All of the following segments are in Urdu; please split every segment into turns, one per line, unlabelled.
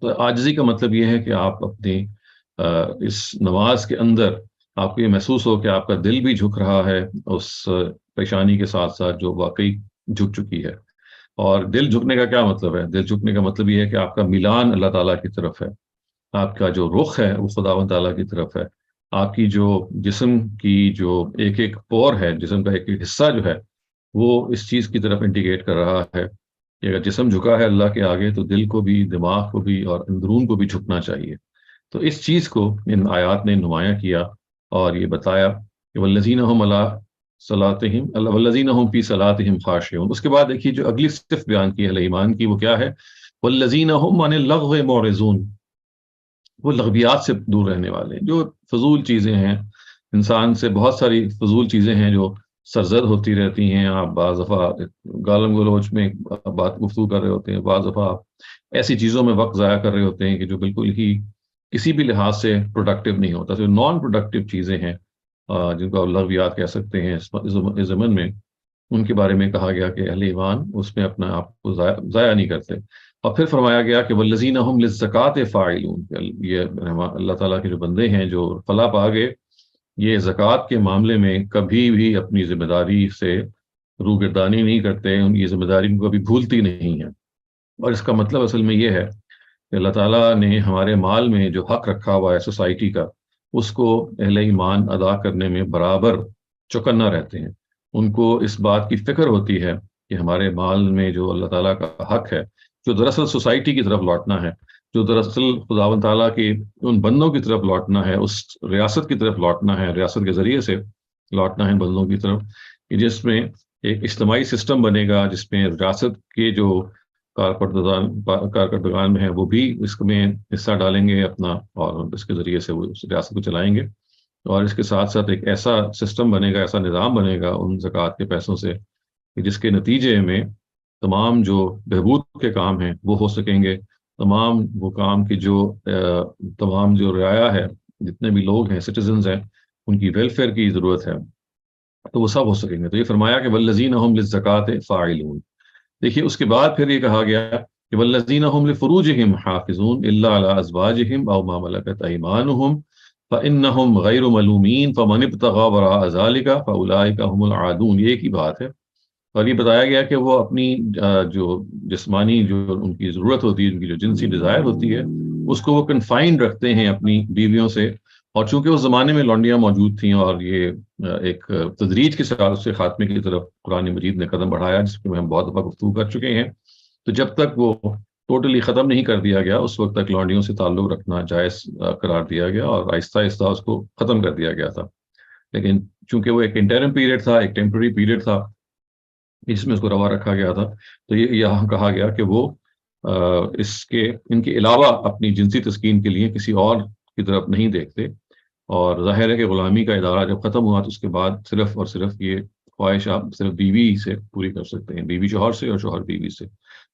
تو عاجزی کا مطلب یہ ہے کہ آپ اپنی اس نماز کے اندر آپ کو یہ محسوس ہو کہ آپ کا دل بھی جھک رہا ہے اس پریشانی کے ساتھ ساتھ جو واقعی جھک چکی ہے۔ اور دل جھکنے کا کیا مطلب ہے؟ دل جھکنے کا مطلب یہ ہے کہ آپ کا میلان اللہ تعالیٰ کی طرف ہے، آپ کا جو رخ ہے وہ خداوند تعالیٰ کی طرف ہے، آپ کی جو جسم کی جو ایک ایک پور ہے، جسم کا ایک ایک حصہ جو ہے وہ اس چیز کی طرف انڈیکیٹ کر رہا ہے کہ اگر جسم جھکا ہے اللہ کے آگے تو دل کو بھی، دماغ کو بھی اور اندرون کو بھی جھکنا چاہیے۔ تو اس چیز کو ان آیات نے نمایاں کیا اور یہ بتایا کہ والذین هم علی صلاتہم والذین هم فی صلاتہم خاشعون۔ اس کے بعد دیکھیے جو اگلی صف بیان کی ہے اہل ایمان کی، وہ کیا ہے؟ والذین هم عن اللغو معرضون، وہ لغویات سے دور رہنے والے ہیں، جو فضول چیزیں ہیں، انسان سے بہت ساری فضول چیزیں ہیں جو سرزد ہوتی رہتی ہیں۔ آپ بعض دفعہ گالم گلوچ میں بات گفتگو کر رہے ہوتے ہیں، بعض دفعہ آپ ایسی چیزوں میں وقت ضائع کر رہے ہوتے ہیں کہ جو بالکل ہی کسی بھی لحاظ سے پروڈکٹیو نہیں ہوتا۔ جو نان پروڈکٹیو چیزیں ہیں جن کو آپ لغویات کہہ سکتے ہیں اس زمن میں، ان کے بارے میں کہا گیا کہ اہل ایمان اس میں اپنا آپ کو ضائع نہیں کرتے۔ اور پھر فرمایا گیا کہ والذین هم للزکوٰۃ فاعلون، یہ اللہ تعالیٰ کے جو بندے ہیں جو فلاح پا گئے، یہ زکوٰۃ کے معاملے میں کبھی بھی اپنی ذمہ داری سے روگردانی نہیں کرتے، ان کی ذمہ داری کو کبھی بھولتی نہیں ہے۔ اور اس کا مطلب اصل میں یہ ہے کہ اللہ تعالیٰ نے ہمارے مال میں جو حق رکھا ہوا ہے سوسائٹی کا، اس کو اہل ایمان ادا کرنے میں برابر چوکنا رہتے ہیں۔ ان کو اس بات کی فکر ہوتی ہے کہ ہمارے مال میں جو اللہ تعالیٰ کا حق ہے، جو دراصل سوسائٹی کی طرف لوٹنا ہے، جو دراصل خداوند تعالیٰ کے ان بندوں کی طرف لوٹنا ہے، اس ریاست کی طرف لوٹنا ہے، ریاست کے ذریعے سے لوٹنا ہے ان بندوں کی طرف، کہ جس میں ایک اجتماعی سسٹم بنے گا، جس میں ریاست کے جو کارکردگان ہیں وہ بھی اس میں حصہ ڈالیں گے اپنا، اور اس کے ذریعے سے وہ اس ریاست کو چلائیں گے۔ اور اس کے ساتھ ساتھ ایک ایسا سسٹم بنے گا، ایسا نظام بنے گا ان زکوٰۃ کے پیسوں سے کہ جس کے نتیجے میں تمام جو بہبود کے کام ہیں وہ ہو سکیں گے، تمام وہ کام کی جو تمام جو رعایا ہے، جتنے بھی لوگ ہیں، سٹیزنز ہیں، ان کی ویلفیئر کی ضرورت ہے تو وہ سب ہو سکیں گے۔ تو یہ فرمایا کہ والذین هم للزکوٰۃ فاعلون۔ دیکھیے اس کے بعد پھر یہ کہا گیا کہ والذین هم لفروجهم حافظون الا علی ازواجهم او ما ملکت ایمانهم فانهم غیر ملومین فمن ابتغى وراء ذلك فاولئک هم العادون۔ یہ ایک ہی بات ہے۔ اور یہ بتایا گیا کہ وہ اپنی جو جسمانی جو ان کی ضرورت ہوتی ہے، ان کی جو جنسی ڈیزائر ہوتی ہے، اس کو وہ کنفائنڈ رکھتے ہیں اپنی بیویوں سے۔ اور چونکہ اس زمانے میں لونڈیاں موجود تھیں اور یہ ایک تدریج کے ساتھ اس کے خاتمے کی طرف قرآن مجید نے قدم بڑھایا، جس میں ہم بہت دفعہ گفتگو کر چکے ہیں، تو جب تک وہ ٹوٹلی ختم نہیں کر دیا گیا اس وقت تک لونڈیوں سے تعلق رکھنا جائز قرار دیا گیا اور آہستہ آہستہ اس کو ختم کر دیا گیا تھا۔ لیکن چونکہ وہ ایک انٹرم پیریڈ تھا، ایک ٹیمپرری پیریڈ تھا جس میں اس کو روا رکھا گیا تھا، تو یہ یہاں کہا گیا کہ وہ ان کے علاوہ اپنی جنسی تسکین کے لیے کسی اور کی طرف نہیں دیکھتے۔ اور ظاہر ہے کہ غلامی کا ادارہ جب ختم ہوا تو اس کے بعد صرف اور صرف یہ خواہش آپ صرف بیوی سے پوری کر سکتے ہیں، بیوی شوہر سے اور شوہر بیوی سے۔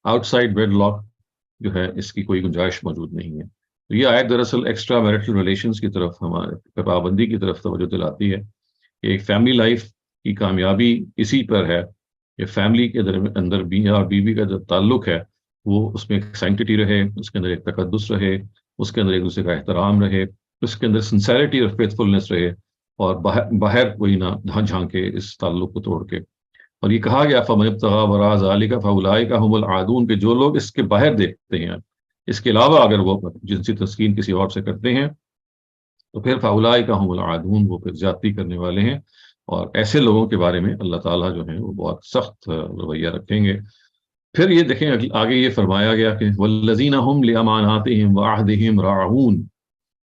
آؤٹ سائڈ ویڈ لاک جو ہے اس کی کوئی گنجائش موجود نہیں ہے۔ تو یہ آیت دراصل ایکسٹرا میرٹل ریلیشنز کی طرف ہمارے پابندی کی طرف توجہ دلاتی ہے کہ ایک فیملی لائف کی کامیابی اسی پر ہے کہ فیملی کے اندر میاں اور بیوی کا جو تعلق ہے وہ اس میں ایک سینکٹیٹی رہے، اس کے اندر ایک تقدس رہے، اس کے اندر ایک دوسرے کا احترام رہے، اس کے اندر سنسیریٹی اور فیتھفلنس رہے، اور باہر کوئی نہ جھانکے اس تعلق کو توڑ کے۔ اور یہ کہا گیا فمن ابتغى وراء ذلك فاولئک هم العادون، کہ جو لوگ اس کے باہر دیکھتے ہیں، اس کے علاوہ اگر وہ جنسی تسکین کسی اور سے کرتے ہیں تو پھر فاولئک هم العادون، وہ پھر زیادتی کرنے والے ہیں۔ اور ایسے لوگوں کے بارے میں اللہ تعالیٰ جو ہیں وہ بہت سخت رویہ رکھیں گے۔ پھر یہ دیکھیں آگے یہ فرمایا گیا کہ والذین هم لاماناتهم وعهدهم راعون،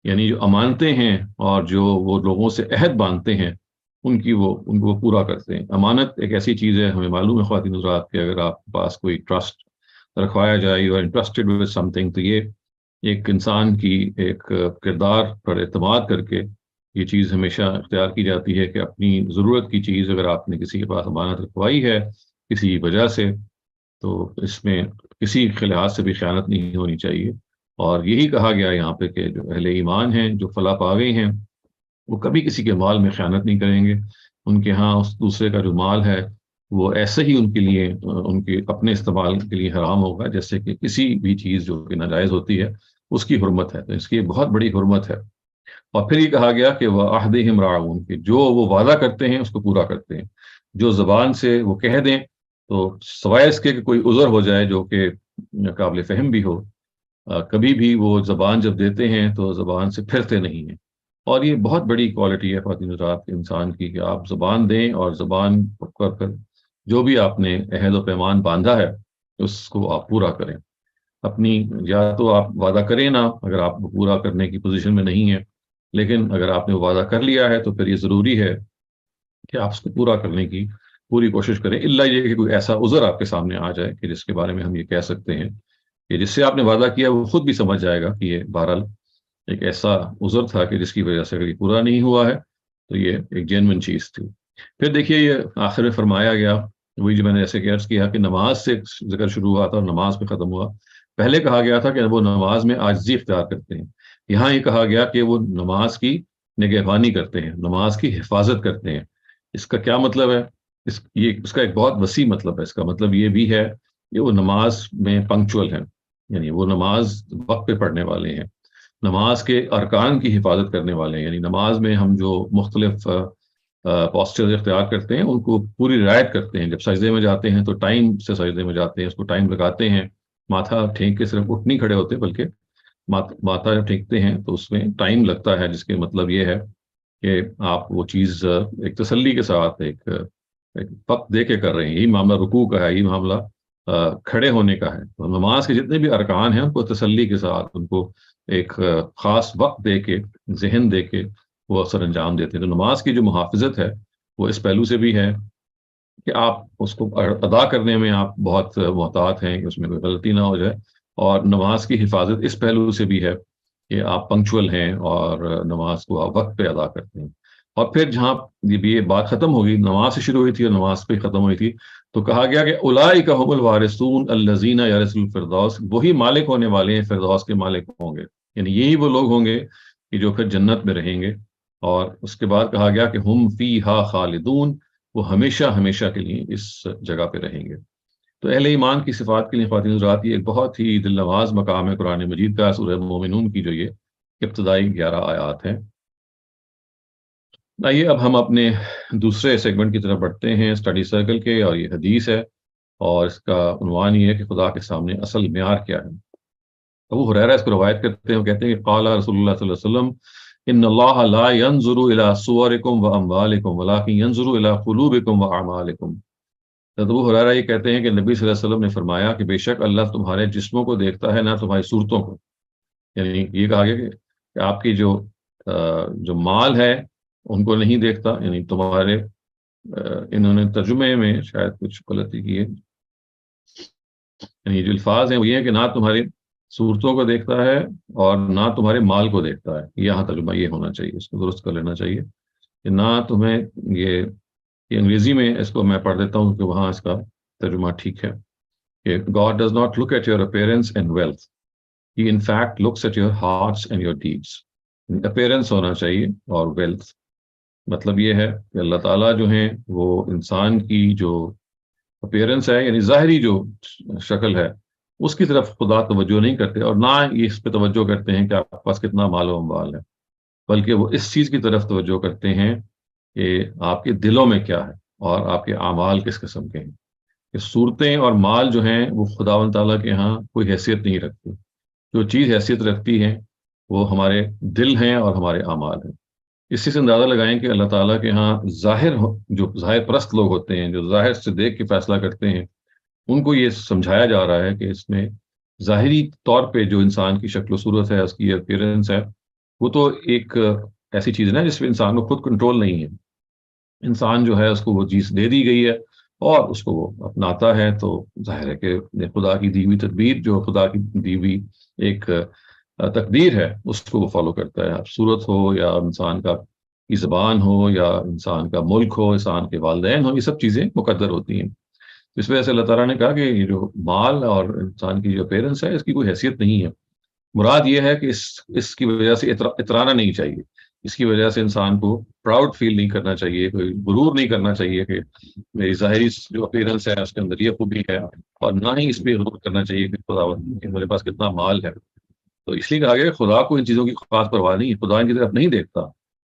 یعنی جو امانتیں ہیں اور جو وہ لوگوں سے عہد باندھتے ہیں ان کو پورا کرتے ہیں۔ امانت ایک ایسی چیز ہے، ہمیں معلوم ہے خواتین حضرات کہ اگر آپ کے پاس کوئی ٹرسٹ رکھوایا جائے، you are interested with something, تو یہ ایک انسان کی ایک کردار پر اعتماد کر کے یہ چیز ہمیشہ اختیار کی جاتی ہے کہ اپنی ضرورت کی چیز اگر آپ نے کسی کے پاس امانت رکھوائی ہے کسی وجہ سے، تو اس میں کسی لحاظ سے بھی خیانت نہیں ہونی چاہیے۔ اور یہی کہا گیا یہاں پہ کہ جو اہل ایمان ہیں، جو فلاح پا گئے ہیں، وہ کبھی کسی کے مال میں خیانت نہیں کریں گے۔ ان کے ہاں اس دوسرے کا جو مال ہے وہ ایسے ہی ان کے لیے ان کے اپنے استعمال کے لیے حرام ہوگا جیسے کہ کسی بھی چیز جو کہ ناجائز ہوتی ہے اس کی حرمت ہے. تو اس کی بہت بڑی حرمت ہے. اور پھر یہ کہا گیا کہ وہ عہدہم راعون، کہ جو وہ وعدہ کرتے ہیں اس کو پورا کرتے ہیں. جو زبان سے وہ کہہ دیں تو سوائے اس کے کہ کوئی عذر ہو جائے جو کہ قابل فہم بھی ہو، کبھی بھی وہ زبان جب دیتے ہیں تو زبان سے پھرتے نہیں ہیں. اور یہ بہت بڑی کوالٹی ہے خواتین حضرات انسان کی، کہ آپ زبان دیں اور زبان پر جو بھی آپ نے عہد و پیمان باندھا ہے اس کو آپ پورا کریں. اپنی یا تو آپ وعدہ کریں نا اگر آپ پورا کرنے کی پوزیشن میں نہیں ہیں، لیکن اگر آپ نے وعدہ کر لیا ہے تو پھر یہ ضروری ہے کہ آپ اس کو پورا کرنے کی پوری کوشش کریں، الا یہ کہ کوئی ایسا عذر آپ کے سامنے آ جائے کہ جس کے بارے میں ہم یہ کہہ سکتے ہیں کہ جس سے آپ نے وعدہ کیا وہ خود بھی سمجھ جائے گا کہ یہ بہرحال ایک ایسا عذر تھا کہ جس کی وجہ سے اگر یہ پورا نہیں ہوا ہے تو یہ ایک جینوئن چیز تھی. پھر دیکھیے یہ آخر میں فرمایا گیا، وہی جو میں نے ایسے کہ عرض کیا کہ نماز سے ذکر شروع ہوا تھا اور نماز پہ ختم ہوا. پہلے کہا گیا تھا کہ وہ نماز میں عاجزی اختیار کرتے ہیں. یہاں یہ کہا گیا کہ وہ نماز کی نگہبانی کرتے ہیں، نماز کی حفاظت کرتے ہیں. اس کا کیا مطلب ہے؟ اس کا ایک بہت وسیع مطلب ہے. اس کا مطلب یہ بھی ہے کہ وہ نماز میں پنکچول ہیں، یعنی وہ نماز وقت پہ پڑھنے والے ہیں، نماز کے ارکان کی حفاظت کرنے والے ہیں. یعنی نماز میں ہم جو مختلف پوسچر اختیار کرتے ہیں ان کو پوری رعایت کرتے ہیں. جب سجدے میں جاتے ہیں تو ٹائم سے سجدے میں جاتے ہیں، اس کو ٹائم لگاتے ہیں. ماتھا ٹھیک کے صرف اٹھ نہیں کھڑے ہوتے بلکہ ماتھا جب ٹھیکتے ہیں تو اس میں ٹائم لگتا ہے، جس کے مطلب یہ ہے کہ آپ وہ چیز ایک تسلی کے ساتھ ایک وقت دے کے کر رہے ہیں. یہی معاملہ رکوع کا ہے، یہی معاملہ کھڑے ہونے کا ہے. تو نماز کے جتنے بھی ارکان ہیں ان کو تسلی کے ساتھ، ان کو ایک خاص وقت دے کے، ذہن دے کے وہ سر انجام دیتے ہیں. تو نماز کی جو محافظت ہے وہ اس پہلو سے بھی ہے کہ آپ اس کو ادا کرنے میں آپ بہت محتاط ہیں کہ اس میں کوئی غلطی نہ ہو جائے. اور نماز کی حفاظت اس پہلو سے بھی ہے کہ آپ پنکچول ہیں اور نماز کو آپ وقت پہ ادا کرتے ہیں. اور پھر جہاں یہ بات ختم ہوگی، نماز سے شروع ہوئی تھی اور نماز پہ ختم ہوئی تھی، تو کہا گیا کہ اولئک هم الوارثون الذین یرثون الفردوس، وہی مالک ہونے والے ہیں، فردوس کے مالک ہوں گے. یعنی یہی وہ لوگ ہوں گے کہ جو پھر جنت میں رہیں گے. اور اس کے بعد کہا گیا کہ ہم فیہا خالدون، وہ ہمیشہ ہمیشہ کے لیے اس جگہ پہ رہیں گے. تو اہل ایمان کی صفات کے لیے خواتین حضرات یہ ایک بہت ہی دل نواز مقام ہے قرآن مجید کا. سورہ مومنون کی جو یہ ابتدائی 11 آیات ہیں. آئیے اب ہم اپنے دوسرے سیگمنٹ کی طرف بڑھتے ہیں اسٹڈی سرکل کے، اور یہ حدیث ہے اور اس کا عنوان یہ ہے کہ خدا کے سامنے اصل معیار کیا ہے. ابو ہریرہ اس کو روایت کرتے ہیں، وہ کہتے ہیں کہ قال رسول اللہ صلی اللہ علیہ وسلم ان اللہ لا ينظر الى صورکم واموالکم ولکن ينظر الى قلوبکم واعمالکم. ابو ہریرہ یہ کہتے ہیں کہ نبی صلی اللہ علیہ وسلم نے فرمایا کہ بے شک اللہ تمہارے جسموں کو دیکھتا ہے، نہ تمہاری صورتوں کو. یعنی یہ کہا گیا کہ آپ کی جو مال ہے ان کو نہیں دیکھتا. یعنی تمہارے انہوں نے ترجمے میں شاید کچھ غلطی کی ہے، یعنی جو الفاظ ہیں وہ یہ ہے کہ نہ تمہاری صورتوں کو دیکھتا ہے اور نہ تمہارے مال کو دیکھتا ہے. یہاں ترجمہ یہ ہونا چاہیے، اس کو درست کر لینا چاہیے کہ نہ تمہیں یہ انگریزی میں اس کو میں پڑھ دیتا ہوں کہ وہاں اس کا ترجمہ ٹھیک ہے کہ God does not look at your appearance and wealth. He in fact looks at your hearts and your deeds. Appearance ہونا چاہیے اور wealth. مطلب یہ ہے کہ اللہ تعالیٰ جو ہیں وہ انسان کی جو اپیرنس ہے، یعنی ظاہری جو شکل ہے، اس کی طرف خدا توجہ نہیں کرتے، اور نہ یہ اس پہ توجہ کرتے ہیں کہ آپ کے پاس کتنا مال و اموال ہے، بلکہ وہ اس چیز کی طرف توجہ کرتے ہیں کہ آپ کے دلوں میں کیا ہے اور آپ کے اعمال کس قسم کے ہیں. کہ صورتیں اور مال جو ہیں وہ خداوند تعالیٰ کے ہاں کوئی حیثیت نہیں رکھتی. جو چیز حیثیت رکھتی ہے وہ ہمارے دل ہیں اور ہمارے اعمال ہیں. اسی سے اندازہ لگائیں کہ اللہ تعالیٰ کے ہاں جو ظاہر پرست لوگ ہوتے ہیں، جو ظاہر سے دیکھ کے فیصلہ کرتے ہیں، ان کو یہ سمجھایا جا رہا ہے کہ اس میں ظاہری طور پہ جو انسان کی شکل و صورت ہے، اس کی اپیرنس ہے، وہ تو ایک ایسی چیز ہے جس پہ انسان کو خود کنٹرول نہیں ہے. انسان جو ہے اس کو وہ چیز دے دی گئی ہے اور اس کو وہ اپناتا ہے. تو ظاہر ہے کہ خدا کی دی ہوئی تدبیر، جو خدا کی دی ہوئی ایک تقدیر ہے، اس کو وہ فالو کرتا ہے. اب صورت ہو یا انسان کی زبان ہو یا انسان کا ملک ہو، انسان کے والدین ہو، یہ سب چیزیں مقدر ہوتی ہیں. اس وجہ سے اللہ تعالیٰ نے کہا کہ یہ جو مال اور انسان کی جو اپیرنس ہے، اس کی کوئی حیثیت نہیں ہے. مراد یہ ہے کہ اس کی وجہ سے اترانا نہیں چاہیے. اس کی وجہ سے انسان کو پراؤڈ فیل نہیں کرنا چاہیے، کوئی غرور نہیں کرنا چاہیے کہ میری ظاہری جو اپیرنس ہے اس کے اندر یہ خوبی ہے، اور نہ ہی اس پہ غرور کرنا چاہیے کہ خداوند کہ میرے پاس کتنا مال ہے۔ تو اس لیے کہا گیا کہ خدا کو ان چیزوں کی خاص پرواہ نہیں ہے، خدا ان کی طرف نہیں دیکھتا،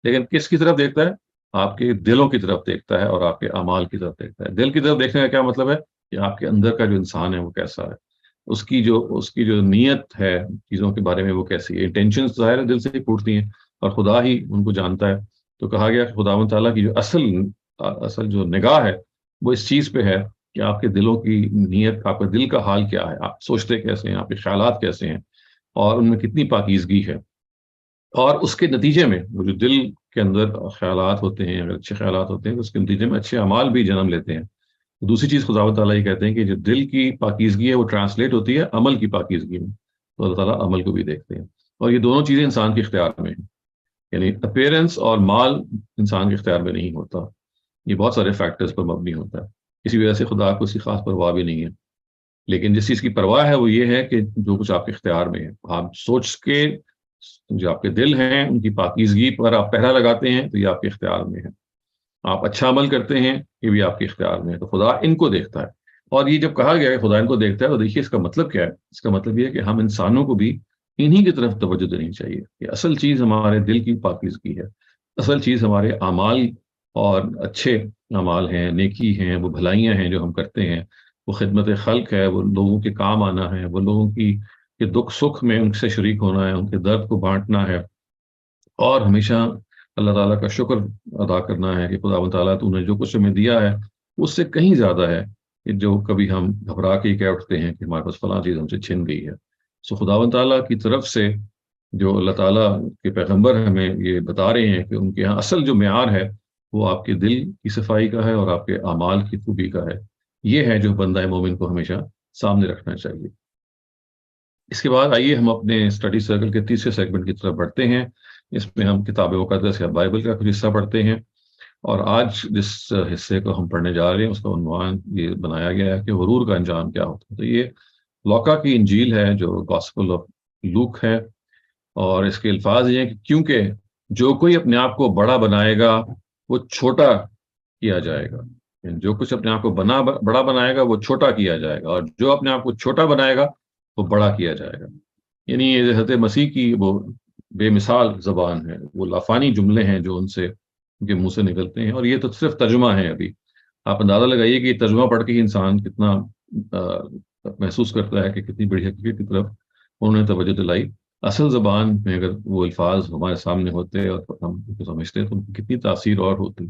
لیکن کس کی طرف دیکھتا ہے؟ آپ کے دلوں کی طرف دیکھتا ہے اور آپ کے اعمال کی طرف دیکھتا ہے۔ دل کی طرف دیکھنے کا کیا مطلب ہے؟ کہ آپ کے اندر کا جو انسان ہے وہ کیسا ہے، اس کی جو نیت ہے چیزوں کے بارے میں وہ کیسی ہے۔ انٹینشنز ظاہر ہے دل سے ہی پھوٹتی ہیں اور خدا ہی ان کو جانتا ہے۔ تو کہا گیا کہ خداوند تعالیٰ کی جو اصل جو نگاہ ہے وہ اس چیز پہ ہے کہ آپ کے دلوں کی نیت، آپ کے دل کا حال کیا ہے، آپ سوچتے کیسے ہیں، آپ کے خیالات کیسے ہیں، اور ان میں کتنی پاکیزگی ہے۔ اور اس کے نتیجے میں وہ جو دل کے اندر خیالات ہوتے ہیں، اگر اچھے خیالات ہوتے ہیں تو اس کے نتیجے میں اچھے اعمال بھی جنم لیتے ہیں۔ دوسری چیز خداوند تعالیٰ یہ کہتے ہیں کہ جو دل کی پاکیزگی ہے وہ ٹرانسلیٹ ہوتی ہے عمل کی پاکیزگی میں، تو اللہ تعالیٰ عمل کو بھی دیکھتے ہیں، اور یہ دونوں چیزیں انسان کے اختیار میں ہیں۔ یعنی اپیرنس اور مال انسان کے اختیار میں نہیں ہوتا، یہ بہت سارے فیکٹرز پر مبنی ہوتا ہے، اسی وجہ سے خدا کو اس کی خاص پرواہ بھی نہیں ہے۔ لیکن جس چیز کی پرواہ ہے وہ یہ ہے کہ جو کچھ آپ کے اختیار میں ہے، آپ سوچ کے جو آپ کے دل ہیں ان کی پاکیزگی پر آپ پہرا لگاتے ہیں تو یہ آپ کے اختیار میں ہے۔ آپ اچھا عمل کرتے ہیں یہ بھی آپ کے اختیار میں ہے، تو خدا ان کو دیکھتا ہے۔ اور یہ جب کہا گیا ہے خدا ان کو دیکھتا ہے تو دیکھیے اس کا مطلب کیا ہے؟ اس کا مطلب یہ ہے کہ ہم انسانوں کو بھی انہی کی طرف توجہ دینی چاہیے کہ اصل چیز ہمارے دل کی پاکیزگی ہے، اصل چیز ہمارے اعمال اور اچھے اعمال ہیں، نیکی ہیں، وہ بھلائیاں ہیں جو ہم کرتے ہیں، وہ خدمت خلق ہے، وہ لوگوں کے کام آنا ہے، وہ لوگوں کی کہ دکھ سکھ میں ان سے شریک ہونا ہے، ان کے درد کو بانٹنا ہے، اور ہمیشہ اللہ تعالیٰ کا شکر ادا کرنا ہے کہ خدا تعالیٰ تو نے جو کچھ ہمیں دیا ہے اس سے کہیں زیادہ ہے کہ جو کبھی ہم گھبرا کے ہی کہہ اٹھتے ہیں کہ ہمارے پاس فلاں چیز ہم سے چھن گئی ہے۔ سو خداوند تعالیٰ کی طرف سے جو اللہ تعالیٰ کے پیغمبر ہمیں یہ بتا رہے ہیں کہ ان کے یہاں اصل جو معیار ہے وہ آپ کے دل کی صفائی کا ہے اور آپ کے اعمال کی خوبی کا ہے۔ یہ ہے جو بندہ مومن کو ہمیشہ سامنے رکھنا چاہیے۔ اس کے بعد آئیے ہم اپنے اسٹڈی سرکل کے تیسرے سیگمنٹ کی طرف بڑھتے ہیں۔ اس میں ہم کتاب مقدس یا بائبل کا کچھ حصہ پڑھتے ہیں، اور آج جس حصے کو ہم پڑھنے جا رہے ہیں اس کا عنوان یہ بنایا گیا ہے کہ غرور کا انجام کیا ہوتا ہے۔ تو یہ لوکا کی انجیل ہے جو گاسپل آف لوک ہے، اور اس کے الفاظ یہ ہیں کہ کیونکہ جو کوئی اپنے آپ کو بڑا بنائے گا وہ چھوٹا کیا جائے گا، یعنی جو کچھ اپنے آپ کو بڑا بنائے گا وہ چھوٹا کیا جائے گا، اور جو اپنے آپ کو چھوٹا بنائے گا وہ بڑا کیا جائے گا۔ یعنی یہ حضرت مسیح کی وہ بے مثال زبان ہے، وہ لافانی جملے ہیں جو ان کے منہ سے نکلتے ہیں، اور یہ تو صرف ترجمہ ہے۔ ابھی آپ اندازہ لگائیے کہ یہ ترجمہ پڑھ کے ہی انسان کتنا محسوس کرتا ہے کہ کتنی بڑی حقیقت کی طرف انہوں نے توجہ دلائی۔ اصل زبان میں اگر وہ الفاظ ہمارے سامنے ہوتے اور ہم ان کو سمجھتے تو کتنی تاثیر اور ہوتی۔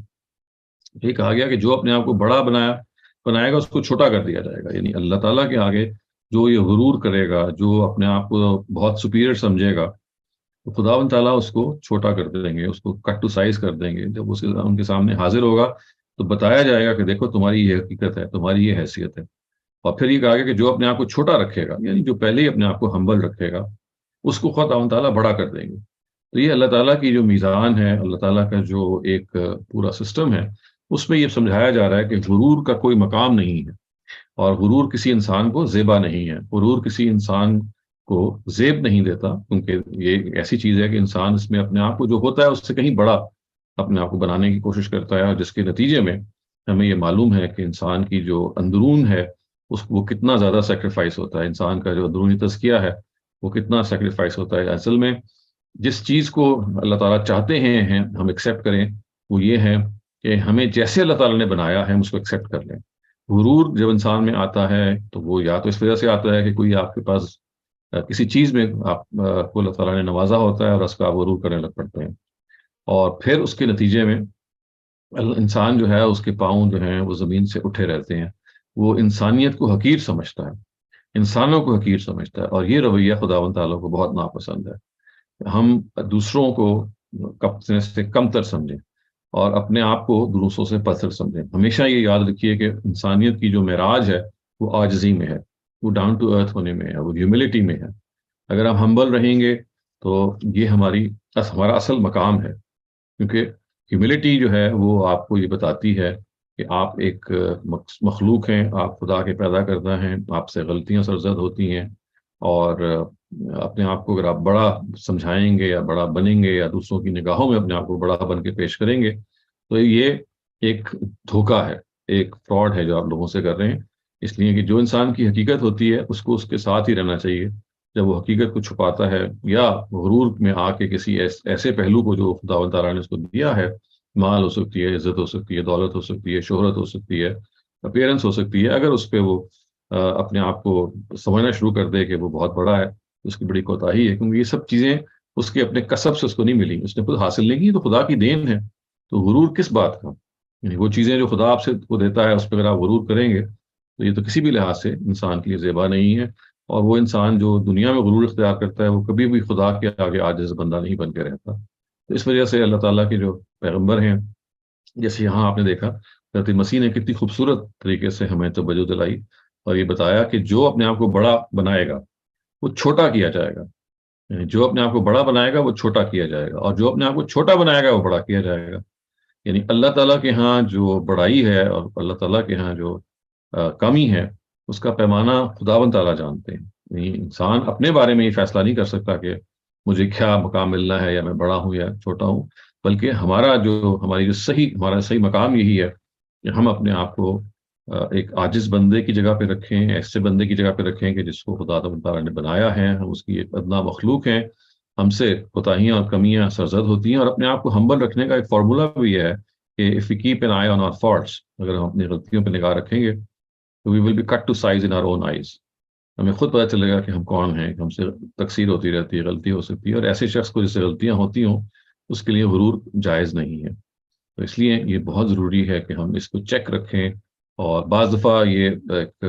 یہ کہا گیا کہ جو اپنے آپ کو بڑا بنائے گا اس کو چھوٹا کر دیا جائے گا، یعنی اللہ تعالیٰ کے آگے جو یہ غرور کرے گا، جو اپنے آپ کو بہت سپیریئر سمجھے گا، تو خداوند تعالیٰ اس کو چھوٹا کر دیں گے، اس کو کٹ ٹو سائز کر دیں گے۔ جب ان کے سامنے حاضر ہوگا تو بتایا جائے گا کہ دیکھو تمہاری یہ حقیقت ہے، تمہاری یہ حیثیت ہے۔ اور پھر یہ کہا گیا کہ جو اپنے آپ کو چھوٹا رکھے گا، یعنی جو پہلے ہی اپنے آپ کو ہمبل رکھے گا، اس کو خداوند تعالیٰ بڑا کر دیں گے۔ تو یہ اللہ تعالیٰ کی جو میزان ہے، اللہ تعالیٰ کا جو ایک پورا سسٹم ہے، اس میں یہ سمجھایا جا رہا ہے کہ غرور کا کوئی مقام نہیں ہے، اور غرور کسی انسان کو زیبا نہیں ہے، غرور کسی انسان کو زیب نہیں دیتا، کیونکہ یہ ایسی چیز ہے کہ انسان اس میں اپنے آپ کو جو ہوتا ہے اس سے کہیں بڑا اپنے آپ کو بنانے کی کوشش کرتا ہے، جس کے نتیجے میں ہمیں یہ معلوم ہے کہ انسان کی جو اندرون ہے وہ کتنا زیادہ سیکریفائس ہوتا ہے، انسان کا جو اندرونی تزکیہ ہے وہ کتنا سیکریفائس ہوتا ہے۔ اصل میں جس چیز کو اللہ تعالیٰ چاہتے ہیں ہم ایکسیپٹ کریں وہ یہ ہے کہ ہمیں جیسے اللہ تعالیٰ نے بنایا ہے ہم اس کو ایکسیپٹ کر لیں۔ غرور جب انسان میں آتا ہے تو وہ یا تو اس وجہ سے آتا ہے کہ کوئی آپ کے پاس کسی چیز میں آپ کو اللہ تعالیٰ نے نوازا ہوتا ہے اور اس کا آپ غرور کرنے لگ پڑتے ہیں، اور پھر اس کے نتیجے میں انسان جو ہے اس کے پاؤں جو ہیں وہ زمین سے اٹھے رہتے ہیں، وہ انسانیت کو حقیر سمجھتا ہے، انسانوں کو حقیر سمجھتا ہے، اور یہ رویہ خداوند تعالیٰ کو بہت ناپسند ہے۔ ہم دوسروں کو اپنے سے کم تر سمجھیں اور اپنے آپ کو دوسروں سے پتھر سمجھیں۔ ہمیشہ یہ یاد رکھیے کہ انسانیت کی جو معراج ہے وہ عاجزی میں ہے، وہ ڈاؤن ٹو ارتھ ہونے میں ہے، وہ ہیوملٹی میں ہے۔ اگر ہم ہمبل رہیں گے تو یہ ہمارا اصل مقام ہے، کیونکہ ہیوملٹی جو ہے وہ آپ کو یہ بتاتی ہے کہ آپ ایک مخلوق ہیں، آپ خدا کے پیدا کردہ ہیں، آپ سے غلطیاں سرزد ہوتی ہیں، اور اپنے آپ کو اگر آپ بڑا سمجھائیں گے یا بڑا بنیں گے یا دوسروں کی نگاہوں میں اپنے آپ کو بڑا بن کے پیش کریں گے تو یہ ایک دھوکہ ہے، ایک فراڈ ہے جو آپ لوگوں سے کر رہے ہیں. اس لیے کہ جو انسان کی حقیقت ہوتی ہے اس کو اس کے ساتھ ہی رہنا چاہیے. جب وہ حقیقت کو چھپاتا ہے یا غرور میں آ کے کسی ایسے پہلو کو جو خدا و تعالیٰ نے اس کو دیا ہے، مال ہو سکتی ہے، عزت ہو سکتی ہے، دولت ہو سکتی ہے، شہرت ہو سکتی ہے، اپیرنس ہو سکتی ہے، اگر اس پہ وہ اپنے آپ کو سمجھنا شروع کر دے کہ وہ بہت بڑا ہے، اس کی بڑی کوتاہی ہے. کیونکہ یہ سب چیزیں اس کے اپنے کسب سے اس کو نہیں ملی، اس نے خود حاصل نہیں کی، تو خدا کی دین ہے. تو غرور کس بات کا؟ یعنی وہ چیزیں جو خدا آپ سے کو دیتا ہے اس پہ اگر آپ غرور کریں گے تو یہ تو کسی بھی لحاظ سے انسان کے لیے زیبا نہیں ہے. اور وہ انسان جو دنیا میں غرور اختیار کرتا ہے وہ کبھی بھی خدا کے آگے عاجز بندہ نہیں بن کے رہتا. تو اس وجہ سے اللہ تعالیٰ کے جو پیغمبر ہیں، جیسے یہاں آپ نے دیکھا حضرت مسیح نے کتنی خوبصورت طریقے سے ہمیں توجہ دلائی اور یہ بتایا کہ جو اپنے آپ کو بڑا بنائے گا وہ چھوٹا کیا جائے گا. یعنی جو اپنے آپ کو بڑا بنائے گا وہ چھوٹا کیا جائے گا، اور جو اپنے آپ کو چھوٹا بنائے گا وہ بڑا کیا جائے گا. یعنی اللہ تعالیٰ کے ہاں جو بڑائی ہے اور اللہ تعالیٰ کے ہاں جو کمی ہے اس کا پیمانہ خداوند تعالیٰ جانتے ہیں. یعنی انسان اپنے بارے میں یہ فیصلہ نہیں کر سکتا کہ مجھے کیا مقام ملنا ہے، یا میں بڑا ہوں یا چھوٹا ہوں، بلکہ ہماری جو ہمارا صحیح مقام یہی ہے کہ ہم اپنے آپ کو ایک عاجز بندے کی جگہ پہ رکھیں، ایسے بندے کی جگہ پہ رکھیں کہ جس کو خدا تعالیٰ نے بنایا ہے، ہم اس کی ایک ادنا مخلوق ہیں، ہم سے کوتاہیاں اور کمیاں سرزد ہوتی ہیں. اور اپنے آپ کو ہمبل رکھنے کا ایک فارمولہ بھی یہ ہے کہ if we keep an eye on our faults، اگر ہم اپنی غلطیوں پہ نگاہ رکھیں گے تو we will be cut to size in our own eyes. ہمیں خود پتہ چلے گا کہ ہم کون ہیں، کہ ہم سے تقصیر ہوتی رہتی ہے، غلطی ہو سکتی ہے. اور ایسے شخص کو جس سے غلطیاں ہوتی ہوں اس کے لیے غرور جائز نہیں ہے. تو اس لیے یہ بہت ضروری ہے کہ ہم اس کو چیک رکھیں. اور بعض دفعہ یہ ایک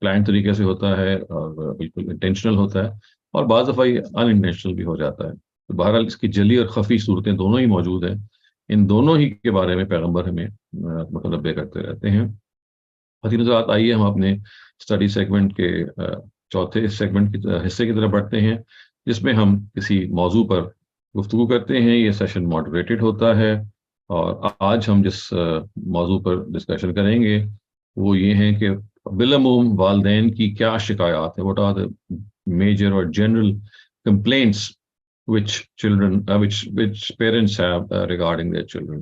پلان طریقے سے ہوتا ہے اور بالکل انٹینشنل ہوتا ہے، اور بعض دفعہ یہ ان انٹینشنل بھی ہو جاتا ہے. تو بہرحال اس کی جلی اور خفی صورتیں دونوں ہی موجود ہیں. ان دونوں ہی کے بارے میں پیغمبر ہمیں متنبع کرتے رہتے ہیں. حضرت حضرات، آئیے ہم اپنے اسٹڈی سیگمنٹ کے چوتھے سیگمنٹ کی حصے کی طرف بڑھتے ہیں، جس میں ہم کسی موضوع پر گفتگو کرتے ہیں. یہ سیشن ماڈریٹڈ ہوتا ہے، اور آج ہم جس موضوع پر ڈسکشن کریں گے وہ یہ ہیں کہ بالعموم والدین کی کیا شکایات ہیں. واٹ آر دا میجر اور general complaints which parents have regarding their children.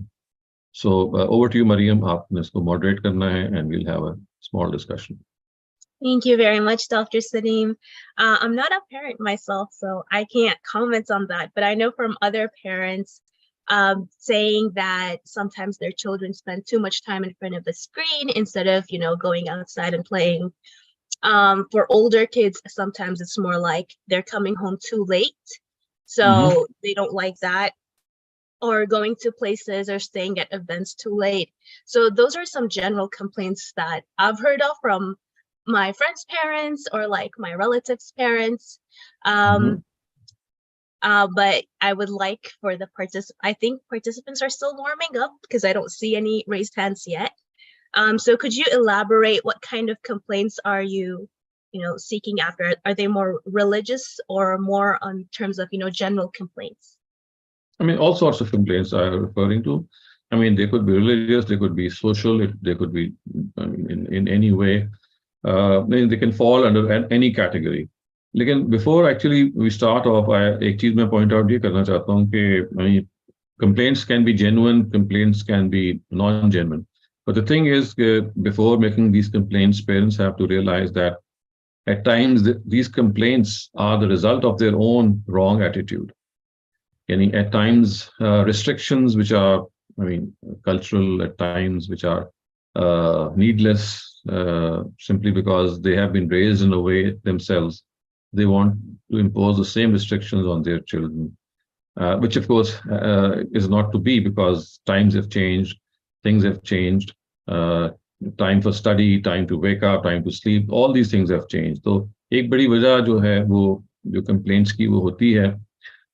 So over to you, Mariam. آپ نے اس کو moderate کرنا ہے and we'll have a small discussion.
Thank you very much, Dr. Salim. I'm not a parent myself, so I can't comment on that. But I know from other parents saying that sometimes their children spend too much time in front of the screen instead of, going outside and playing. For older kids, sometimes it's more like they're coming home too late. So they don't like that, or going to places or staying at events too late. So those are some general complaints that I've heard of from my friends' parents or like my relatives' parents. But I would like for the I think participants are still warming up because I don't see any raised hands yet. So could you elaborate what kind of complaints are you seeking after? Are they more religious or more on terms of, general complaints?
I mean, all sorts of complaints I am referring to. I mean, they could be religious, they could be social, they could be in any way. They can fall under any category. Lekin before actually we start off, ایک چیز میں point out یہ کرنا چاہتا ہوں کہ complaints can be genuine, complaints can be non-genuine. But the thing is, before making these complaints, parents have to realize that at times these complaints are the result of their own wrong attitude. Yani at times restrictions which are, cultural, at times which are needless, simply because they have been raised in a way themselves. They want to impose the same restrictions on their children, which of course is not to be, because times have changed, things have changed. Time for study, time to wake up, time to sleep, all these things have changed. So ایک بڑی وجہ جو ہے وہ جو complaints کی وہ ہوتی ہے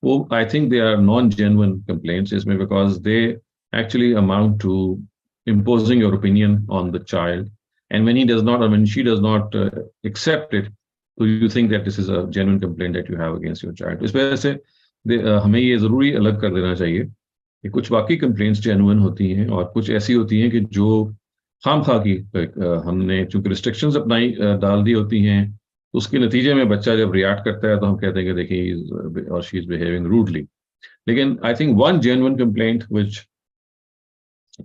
وہ I think they are non-genuine complaints اس میں, because they actually amount to imposing your opinion on the child, and when he does not, or when she does not accept it, so you think that this is a genuine complaint that you have against your child. اس وجہ سے ہمیں یہ ضروری الگ کر دینا چاہیے کہ کچھ واقعی complaints genuine ہوتی ہیں اور کچھ ایسی ہوتی ہیں کہ جو خام خواہ کی ہم نے چونکہ ریسٹرکشنز ڈال دی ہوتی ہیں تو اس کے نتیجے میں بچہ جب ریئیکٹ کرتا ہے تو ہم کہتے ہیں کہ دیکھیے اور شی از بہیونگ روڈلی. لیکن I think one genuine complaint which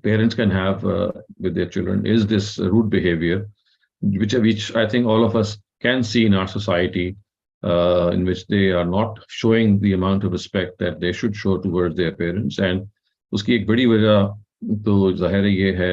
parents can have with their children is this rude behavior, which I think all of us can see in our society, in which they are not showing the amount of respect that they should show towards their parents. And uski ek badi wajah to zahir hai ye hai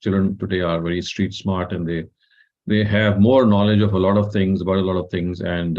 children today are very street smart, and they have more knowledge of a lot of things, about a lot of things, and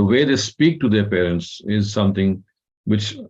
the way they speak to their parents is something which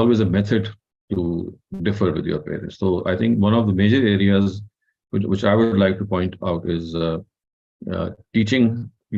always a method to differ with your parents. So I think one of the major areas which I would like to point out is teaching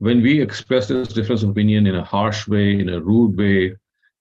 when we express this difference of opinion in a harsh way, in a rude way,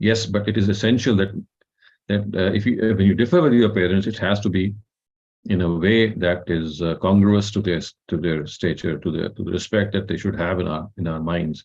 Yes, but it is essential that if you when you differ with your parents, it has to be in a way that is congruous to their stature, to the respect that they should have in our minds.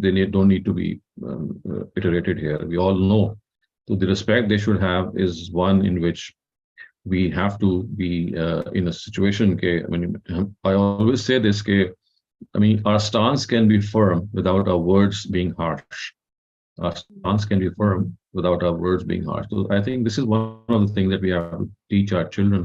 don't need to be iterated here. We all know. So the respect they should have is one in which we have to be in a situation ke, I always say this ke, our stance can be firm without our words being harsh. Our stance can be firm without our words being harsh. So I think this is one of the things that we have to teach our children.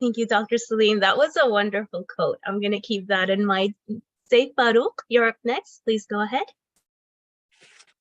Thank you, Dr. Salim. That was a wonderful quote. I'm going to keep that in mind. Saif Farouk, you're up next. Please go ahead.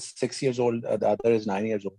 6 years old, the other is 9 years old.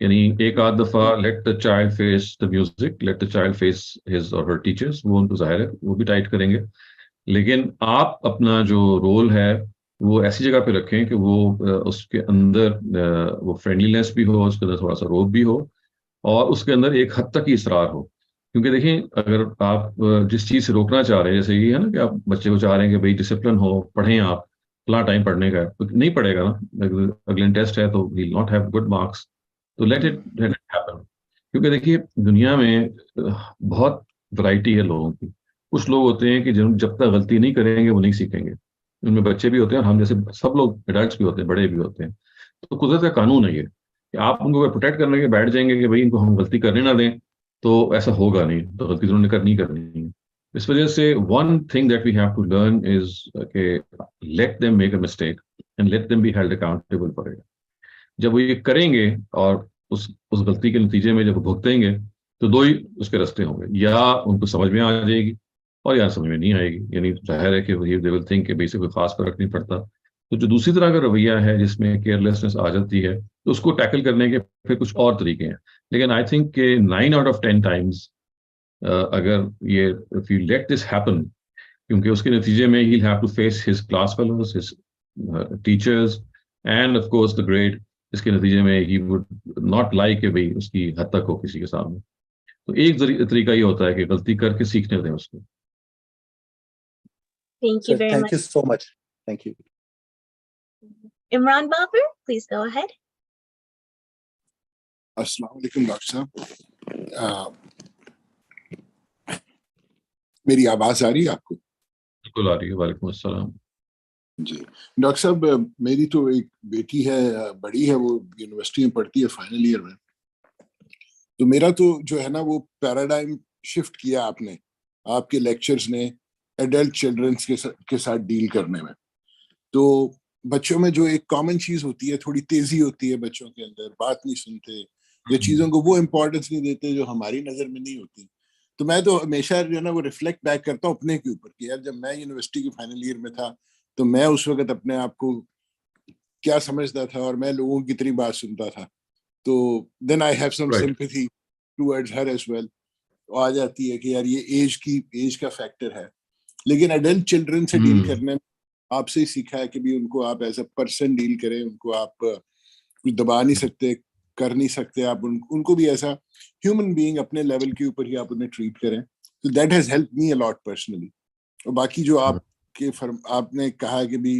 یعنی ایک آدھ دفعہ let the child face the music, let the child face his or her teachers, وہ ان کو ظاہر ہے وہ بھی ٹائٹ کریں گے، لیکن آپ اپنا جو رول ہے وہ ایسی جگہ پہ رکھیں کہ وہ اس کے اندر وہ فرینڈلینس بھی ہو، اس کے اندر تھوڑا سا روب بھی ہو، اور اس کے اندر ایک حد تک ہی اصرار ہو. کیونکہ دیکھیں اگر آپ جس چیز سے روکنا چاہ رہے ہیں، جیسے یہ ہے نا کہ آپ بچے کو چاہ رہے ہیں کہ بھائی ڈسپلن ہو، پڑھیں، آپ فلاں ٹائم پڑھنے کا ہے، تو نہیں پڑھے گا نا، اگلے ٹیسٹ ہے تو وی ناٹ ہیو گڈ مارکس، تو لیٹ اٹ ہیپن. کیونکہ دیکھیے دنیا میں بہت ورائٹی ہے لوگوں کی. کچھ لوگ ہوتے ہیں کہ جب تک غلطی نہیں کریں گے وہ نہیں سیکھیں گے. ان میں بچے بھی ہوتے ہیں اور ہم جیسے سب لوگ ایڈلٹس بھی ہوتے ہیں، بڑے بھی ہوتے ہیں. تو قدرت کا قانون ہے یہ کہ آپ ان کو پروٹیکٹ کرنے کے بیٹھ جائیں گے کہ بھائی ان کو ہم غلطی کرنے نہ دیں، تو ایسا ہوگا نہیں. تو غلطی انہوں نے کرنی ہے. اس وجہ سے one thing that we have to learn is کہ let them make a mistake and let them be held accountable for it. جب وہ یہ کریں گے اور اس غلطی کے نتیجے میں جب بھگتیں گے تو دو ہی اس کے راستے ہوں گے، یا ان کو سمجھ میں آ جائے گی اور یا سمجھ میں نہیں آئے گی. یعنی ظاہر ہے کہ دے ول تھنک کہ بیسک کوئی خاص فرق نہیں پڑتا. تو جو دوسری طرح کا رویہ ہے جس میں کیئرلیسنس آ جاتی ہے، تو اس کو ٹیکل کرنے کے پھر کچھ اور طریقے ہیں. لیکن آئی تھنک کہ 9 out of 10 ٹائمز اگر یہ if you let this happen، کیونکہ اس کے نتیجے میں he'll have to face his class fellows, his teachers and of course the grade. اس کے نتیجے میں he would not like کہ بھائی اس کی حد تک ہو کسی کے سامنے. تو ایک طریقہ یہ ہوتا ہے کہ غلطی کر کے سیکھنے دیں اس کو.
Thank you very much.
Thank you so much. Thank you.
Imran Babar, please go ahead.
السلام علیکم ڈاکٹر صاحب، میری آواز آ رہی ہے آپ کو؟
بالکل آ رہی ہے. وعلیکم السلام.
جی ڈاکٹر صاحب، میری تو ایک بیٹی ہے، بڑی ہے، وہ یونیورسٹی میں پڑھتی ہے، فائنل ایئر میں. تو میرا تو جو ہے نا وہ پیراڈائم شفٹ کیا آپ نے، آپ کے لیکچرز نے ایڈلٹ چلڈرنس کے ساتھ ڈیل کرنے میں. تو بچوں میں جو ایک کامن چیز ہوتی ہے، تھوڑی تیزی ہوتی ہے بچوں کے اندر، بات نہیں سنتے یا چیزوں کو وہ امپورٹنس نہیں دیتے جو ہماری نظر میں نہیں ہوتی. تو میں تو ہمیشہ جو ہے نا وہ ریفلیکٹ بیک کرتا ہوں اپنے کے اوپر کہ یار جب میں یونیورسٹی کے فائنل ایئر میں تھا تو میں اس وقت اپنے آپ کو کیا سمجھتا تھا اور میں لوگوں کی کتنی بات سنتا تھا. تو then I have some sympathy towards her as well. آ جاتی ہے کہ یار یہ ایج کا فیکٹر ہے. لیکن ایڈلٹ چلڈرن سے ڈیل کرنے میں آپ سے ہی سیکھا ہے کہ بھی ان کو آپ ایز اے پرسن ڈیل کریں، ان کو آپ کچھ دبا نہیں سکتے، کر نہیں سکتے، آپ ان کو بھی ایسا ہیومن بینگ اپنے لیول کے اوپر ہی آپ انہیں ٹریٹ کریں. تو that has help me a lot personally. اور باقی جو آپ نے کہا کہ بھی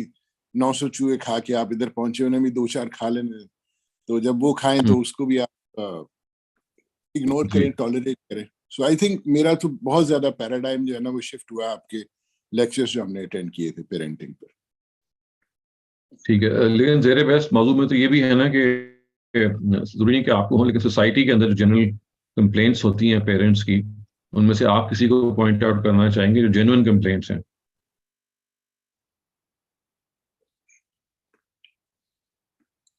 900 چوہے کھا کے آپ ادھر پہنچے، انہیں بھی 2-4 کھا لینے، تو جب وہ کھائیں تو اس کو بھی آپ اگنور کریں، ٹالریٹ کریں. سو آئی تھنک میرا تو بہت زیادہ پیراڈائم جو ہے نا وہ شفٹ ہوا آپ کے لیکچرز جو ہم نے اٹینڈ کیے تھے پیرنٹنگ پر.
ٹھیک ہے، لیکن زیر بحث موضوع میں تو یہ بھی ہے نا کہ ضروری نہیں کہ آپ کو ہوں، لیکن سوسائٹی کے اندر جو جنرل کمپلینٹس ہوتی ہیں پیرنٹس کی، ان میں سے آپ کسی کو پوائنٹ آؤٹ کرنا چاہیں گے جو جینوئن کمپلینٹس ہیں؟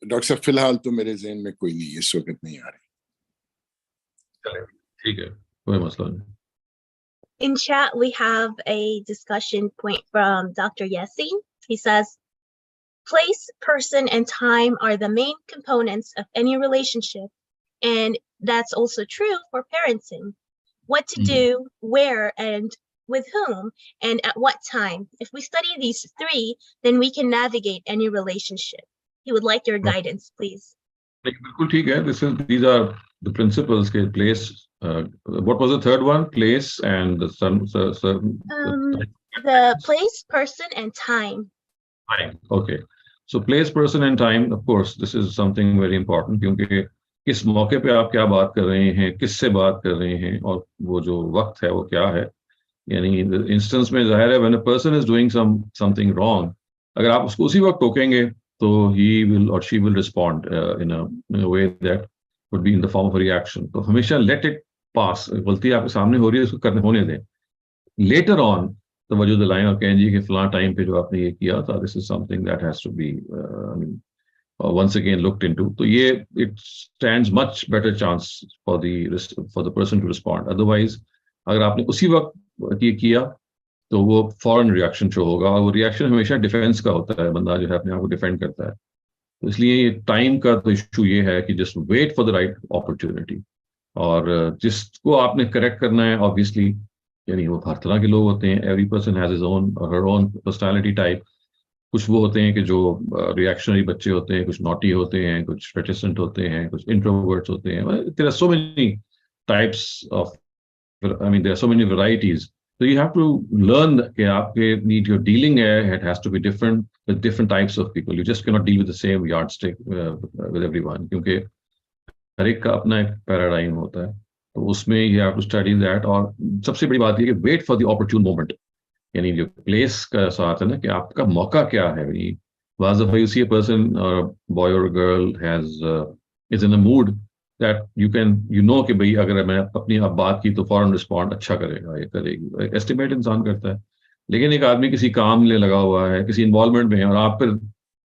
ڈاکٹر صاحب فی الحال تو میرے ذہن میں کوئی نہیں، اس وقت نہیں آ رہی.
ٹھیک ہے، کوئی مسئلہ نہیں.
In chat, we have a discussion point from Dr. Yassine. He says, place, person, and time are the main components of any relationship, and that's also true for parenting. What to do, where, and with whom, and at what time. If we study these 3, then we can navigate any relationship. He would like your guidance, please.
بالکل ٹھیک ہے. These are the principles کے place. What was the third one? Place and
the place, person, and time.
Time. Okay. So place, person, and time. Of course, this is something very important. کیونکہ کس موقع پہ آپ کیا بات کر رہے ہیں، کس سے بات کر رہے ہیں، اور وہ جو وقت ہے وہ کیا ہے. یعنی انسٹنس میں ظاہر ہے when a person is doing something wrong، اگر آپ اس کو اسی وقت ٹوکیں گے تو he will or she will respond in a way that would be in the form of a reaction. تو ہمیشہ let it pass. غلطی آپ کے سامنے ہو رہی ہے، اس کو ہونے دیں. Later on توجہ دلائیں اور کہیں جی کہ فلاں ٹائم پہ جو آپ نے یہ کیا تھا، this is something that has to be once again looked into. تو یہ it stands much better chance for the person to respond. Otherwise اگر آپ نے اسی وقت یہ کیا تو وہ فوراً ریئیکشن شو ہوگا، اور وہ ریئیکشن ہمیشہ ڈیفینس کا ہوتا ہے. بندہ جو ہے اپنے آپ کو ڈیفینڈ کرتا ہے. تو اس لیے ٹائم کا تو ایشو یہ ہے کہ just wait for the right opportunity. اور جس کو آپ نے کریکٹ کرنا ہے آبویسلی، یعنی وہ ہر طرح کے لوگ ہوتے ہیں. Every person has his own Hare own personality type. کچھ وہ ہوتے ہیں کہ جو ریئیکشنری بچے ہوتے ہیں، کچھ نوٹی ہوتے ہیں، کچھ ریٹیسنٹ ہوتے ہیں، کچھ انٹروورٹس ہوتے ہیں. There are so many types of, I mean, there are so many varieties. So you have to learn کہ آپ کے need you're dealing it has to be different with different types of people. You just cannot deal with the same yardstick with everyone, کیونکہ ہر ایک کا اپنا ایک پیراڈائم ہوتا ہے. تو اس میں you have to study that. اور سب سے بڑی بات یہ کہ wait for the opportune moment. یعنی جو پلیس کا ساتھ ہے نا کہ آپ کا موقع کیا ہے. بعض دفعہ you see a person or a boy or a girl is in a mood that you know کہ بھائی اگر میں اپنی اب بات کی تو فوراً رسپونڈ اچھا کرے گا، یہ کرے گی. ایک ایسٹیمیٹ انسان کرتا ہے. لیکن ایک آدمی کسی کام میں لگا ہوا ہے، کسی انوالومنٹ میں ہے، اور آپ پھر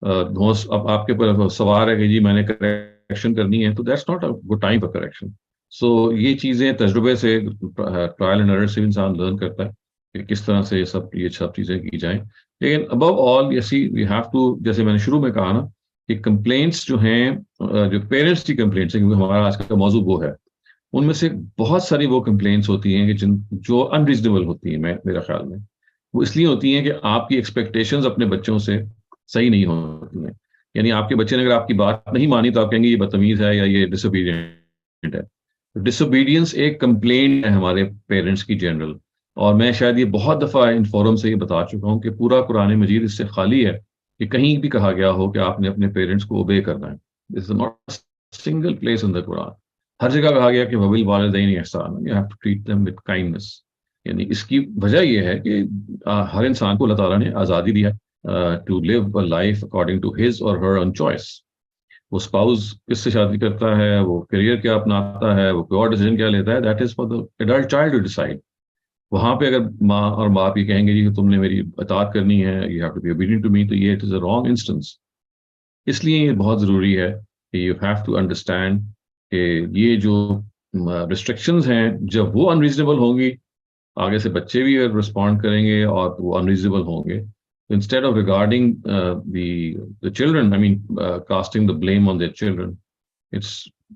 آپ کے اوپر سوار ہے کہ جی میں نے کریکشن کرنی ہے، تو that's not a good time for correction. So یہ چیزیں تجربے سے، ٹرائل اینڈ ایرر سے انسان لرن کرتا ہے کہ کس طرح سے یہ سب چیزیں کی جائیں. لیکن ابو آل وی ہیو ٹو، جیسے میں نے شروع میں کہا نا کہ کمپلینٹس جو ہیں، جو پیرنٹس کی کمپلینٹس ہیں، کیونکہ ہمارا آج کا موضوع وہ ہے، ان میں سے بہت ساری وہ کمپلینٹس ہوتی ہیں کہ جو انریزنیبل ہوتی ہیں. میرا خیال میں وہ اس لیے ہوتی ہیں کہ آپ کی ایکسپیکٹیشنز اپنے بچوں سے صحیح نہیں ہوتی ہیں. یعنی آپ کے بچے نے اگر آپ کی بات نہیں مانی تو آپ کہیں گے یہ بدتمیز ہے یا یہ ڈس اوبیڈینٹ ہے. ڈس اوبیڈینس ایک کمپلینٹ ہے ہمارے پیرنٹس کی جنرل. اور میں شاید یہ بہت دفعہ ان فورم سے یہ بتا چکا ہوں کہ پورا قرآن مجید اس سے خالی ہے کہ کہیں بھی کہا گیا ہو کہ آپ نے اپنے پیرنٹس کو اوبے کرنا ہے. This is not single place in the Quran. ہر جگہ کہا گیا کہ وبالوالدین احسانا، you have to treat them with kindness. یعنی اس کی وجہ یہ ہے کہ ہر انسان کو اللہ تعالیٰ نے آزادی دیا to live a life according to his or her own choice. وہ اسپاؤز کس سے شادی کرتا ہے، وہ کیریئر کیا اپناتا ہے، وہ کوئی اور ڈیسیژن کیا لیتا ہے، that is for the adult child to decide. وہاں پہ اگر ماں اور باپ یہ کہیں گے جی کہ تم نے میری اطاعت کرنی ہے، you have to be obedient to me, تو یہ it is a wrong instance. اس لیے یہ بہت ضروری ہے کہ یو ہیو ٹو انڈرسٹینڈ کہ یہ جو ریسٹرکشنز ہیں جب وہ انریزنیبل ہوں گی، آگے سے بچے بھی رسپونڈ کریں گے اور وہ انریزنیبل ہوں گے. Instead of regarding the children, I mean casting the blame on their children,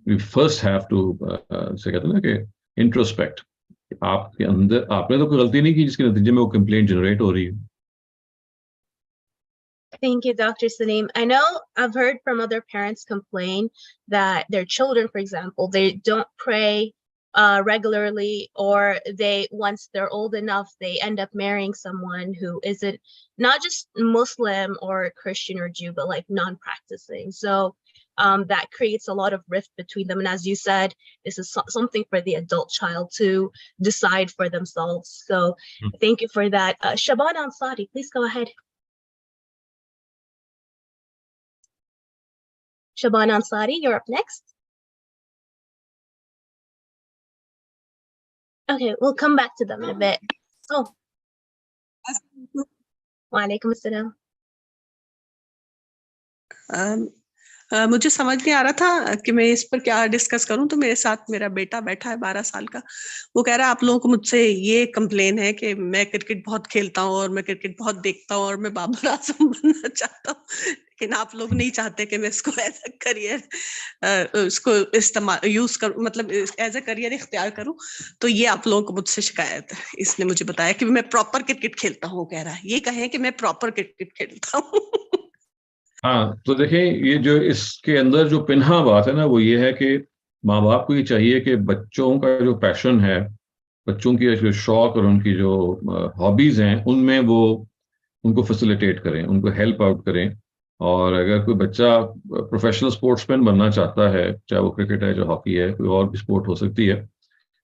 we first have to سے کہتے ہیں نا کہ انٹروسپیکٹ. آپ کے اندر آپ نے تو کوئی غلطی نہیں کی جس کے نتیجے میں وہ کمپلینٹ جنریٹ ہو رہی ہے.
Thank you, Dr. Salim. I know I've heard from other parents complain that their children, for example, they don't pray regularly, or once they're old enough, they end up marrying someone who isn't not just Muslim or Christian or Jew, but like non-practicing. So that creates a lot of rift between them. And as you said, this is something for the adult child to decide for themselves. So thank you for that. Shaban Ansari, please go ahead. Shaban Ansari, you're up next. Okay, we'll come back to them in a bit. Oh. Wa alaikum assalam.
مجھے سمجھ نہیں آ رہا تھا کہ میں اس پر کیا ڈسکس کروں، تو میرے ساتھ میرا بیٹا بیٹھا ہے 12 سال کا. وہ کہہ رہا ہے آپ لوگوں کو مجھ سے یہ کمپلین ہے کہ میں کرکٹ بہت کھیلتا ہوں اور میں کرکٹ بہت دیکھتا ہوں اور میں بابر اعظم بننا چاہتا ہوں، لیکن آپ لوگ نہیں چاہتے کہ میں اس کو ایز اے کریئر اس کو استعمال یوز کروں، مطلب ایز اے کریئر اختیار کروں. تو یہ آپ لوگوں کو مجھ سے شکایت ہے. اس نے مجھے بتایا کہ میں پراپر کرکٹ کھیلتا ہوں. کہہ رہا ہے یہ کہیں کہ میں پراپر کرکٹ کھیلتا ہوں.
ہاں تو دیکھیں یہ جو اس کے اندر جو پنہا بات ہے نا وہ یہ ہے کہ ماں باپ کو یہ چاہیے کہ بچوں کا جو پیشن ہے، بچوں کی جو شوق اور ان کی جو ہابیز ہیں، ان میں وہ ان کو فیسیلیٹیٹ کریں، ان کو ہیلپ آؤٹ کریں. اور اگر کوئی بچہ پروفیشنل اسپورٹس مین بننا چاہتا ہے، چاہے وہ کرکٹ ہے، جو ہاکی ہے، کوئی اور بھی اسپورٹ ہو سکتی ہے،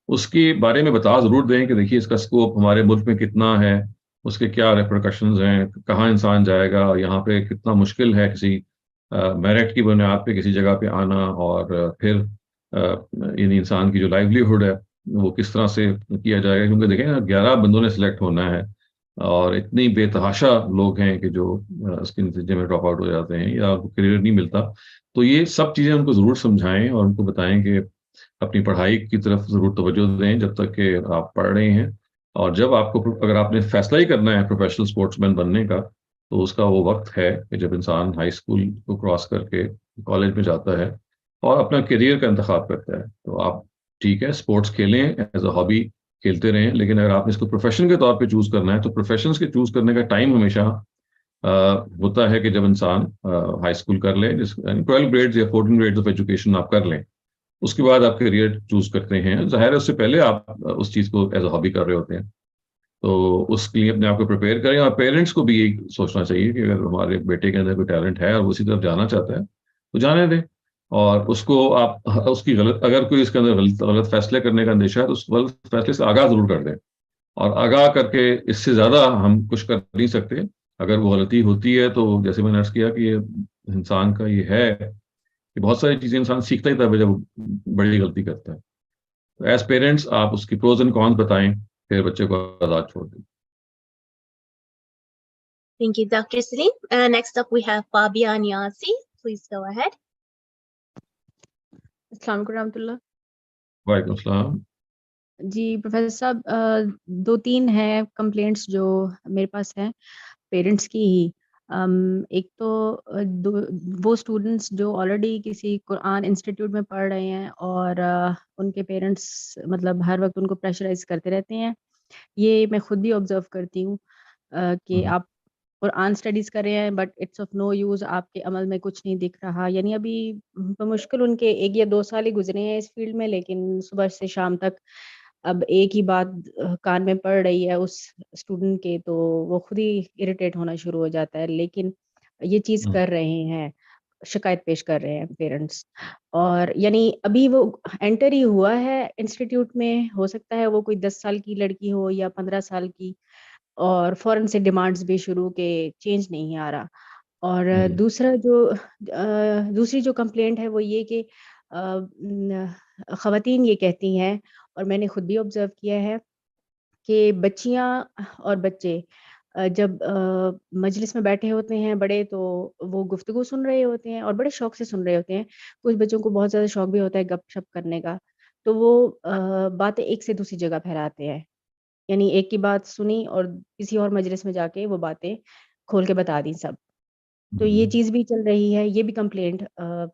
اس کے بارے میں بتا ضرور دیں کہ دیکھیے اس کا اسکوپ ہمارے ملک میں کتنا ہے، اس کے کیا ریپرکشنز ہیں، کہاں انسان جائے گا، یہاں پہ کتنا مشکل ہے کسی میرٹ کی بنیاد پہ کسی جگہ پہ آنا، اور پھر یعنی انسان کی جو لائیولیہڈ ہے وہ کس طرح سے کیا جائے گا. کیونکہ دیکھیں نا 11 بندوں نے سلیکٹ ہونا ہے اور اتنی بے تحاشا لوگ ہیں کہ جو اس کے نتیجے میں ڈراپ آؤٹ ہو جاتے ہیں یا کیریئر نہیں ملتا. تو یہ سب چیزیں ان کو ضرور سمجھائیں اور ان کو بتائیں کہ اپنی پڑھائی کی طرف ضرور توجہ دیں جب تک کہ آپ پڑھ رہے ہیں. اور جب آپ کو اگر آپ نے فیصلہ ہی کرنا ہے پروفیشنل اسپورٹس مین بننے کا، تو اس کا وہ وقت ہے کہ جب انسان ہائی اسکول کو کراس کر کے کالج میں جاتا ہے اور اپنا کیریئر کا انتخاب کرتا ہے. تو آپ ٹھیک ہے اسپورٹس کھیلیں ایز اے ہابی کھیلتے رہیں, لیکن اگر آپ نے اس کو پروفیشن کے طور پہ چوز کرنا ہے تو پروفیشنس کے چوز کرنے کا ٹائم ہمیشہ ہوتا ہے کہ جب انسان ہائی اسکول کر لے, 12 گریڈز یا 14 گریڈز آف ایجوکیشن آپ کر لیں, اس کے بعد آپ کیریئر چوز کرتے ہیں. ظاہر ہے اس سے پہلے آپ اس چیز کو ایز اے ہابی کر رہے ہوتے ہیں, تو اس کے لیے اپنے آپ کو پریپیئر کریں. اور پیرنٹس کو بھی یہی سوچنا چاہیے کہ اگر ہمارے بیٹے کے اندر کوئی ٹیلنٹ ہے اور وہ اسی طرف جانا چاہتا ہے تو جانے دیں, اور اس کو آپ اس کی اگر کوئی اس کے اندر غلط فیصلے کرنے کا اندیشہ ہے تو اس غلط فیصلے سے آگاہ ضرور کر دیں, اور آگاہ کر کے اس سے زیادہ ہم کچھ کر نہیں سکتے. اگر وہ غلطی ہوتی ہے تو جیسے میں نے عرض کیا کہ یہ انسان کا یہ ہے کہ بہت ساری چیزیں انسان سیکھتا ہی تب ہے جب بڑی غلطی کرتا ہے. تو ایز پیرنٹس آپ اس کی پروز اینڈ کونس بتائیں, پھر بچے کو آزاد چھوڑ دیں.
Thank you, Dr. Salim. Next up, we have Fabia Niazi. Please go ahead.
السلام علیکم ورحمۃ اللہ.
وعلیکم السلام.
جی پروفیسر صاحب, 2-3 ہیں کمپلینٹس جو میرے پاس ہیں پیرنٹس کی ہی. ایک تو وہ اسٹوڈنٹس جو آلریڈی کسی قرآن انسٹیٹیوٹ میں پڑھ رہے ہیں اور ان کے پیرنٹس مطلب ہر وقت ان کو پریشرائز کرتے رہتے ہیں. یہ میں خود بھی آبزرو کرتی ہوں کہ آپ قرآن اسٹڈیز کر رہے ہیں but it's of no use, آپ کے عمل میں کچھ نہیں دکھ رہا. یعنی ابھی بمشکل ان کے 1 یا 2 سال ہی گزرے ہیں اس فیلڈ میں, لیکن صبح سے شام تک اب ایک ہی بات کان میں پڑ رہی ہے اس اسٹوڈنٹ کے, تو وہ خود ہی اریٹیٹ ہونا شروع ہو جاتا ہے. لیکن یہ چیز کر رہے ہیں, شکایت پیش کر رہے ہیں پیرنٹس, اور یعنی ابھی وہ انٹر ہی ہوا ہے انسٹیٹیوٹ میں, ہو سکتا ہے وہ کوئی 10 سال کی لڑکی ہو یا 15 سال کی, اور فوراً سے ڈیمانڈز بھی شروع کے چینج نہیں آ رہا. اور دوسری جو کمپلینٹ ہے وہ یہ کہ خواتین یہ کہتی ہیں, اور میں نے خود بھی آبزرو کیا ہے, کہ بچیاں اور بچے جب مجلس میں بیٹھے ہوتے ہیں بڑے, تو وہ گفتگو سن رہے ہوتے ہیں اور بڑے شوق سے سن رہے ہوتے ہیں. کچھ بچوں کو بہت زیادہ شوق بھی ہوتا ہے گپ شپ کرنے کا, تو وہ باتیں ایک سے دوسری جگہ پھیلاتے ہیں. یعنی ایک کی بات سنی اور کسی اور مجلس میں جا کے وہ باتیں کھول کے بتا دیں سب. تو یہ چیز بھی چل رہی ہے, یہ بھی کمپلینٹ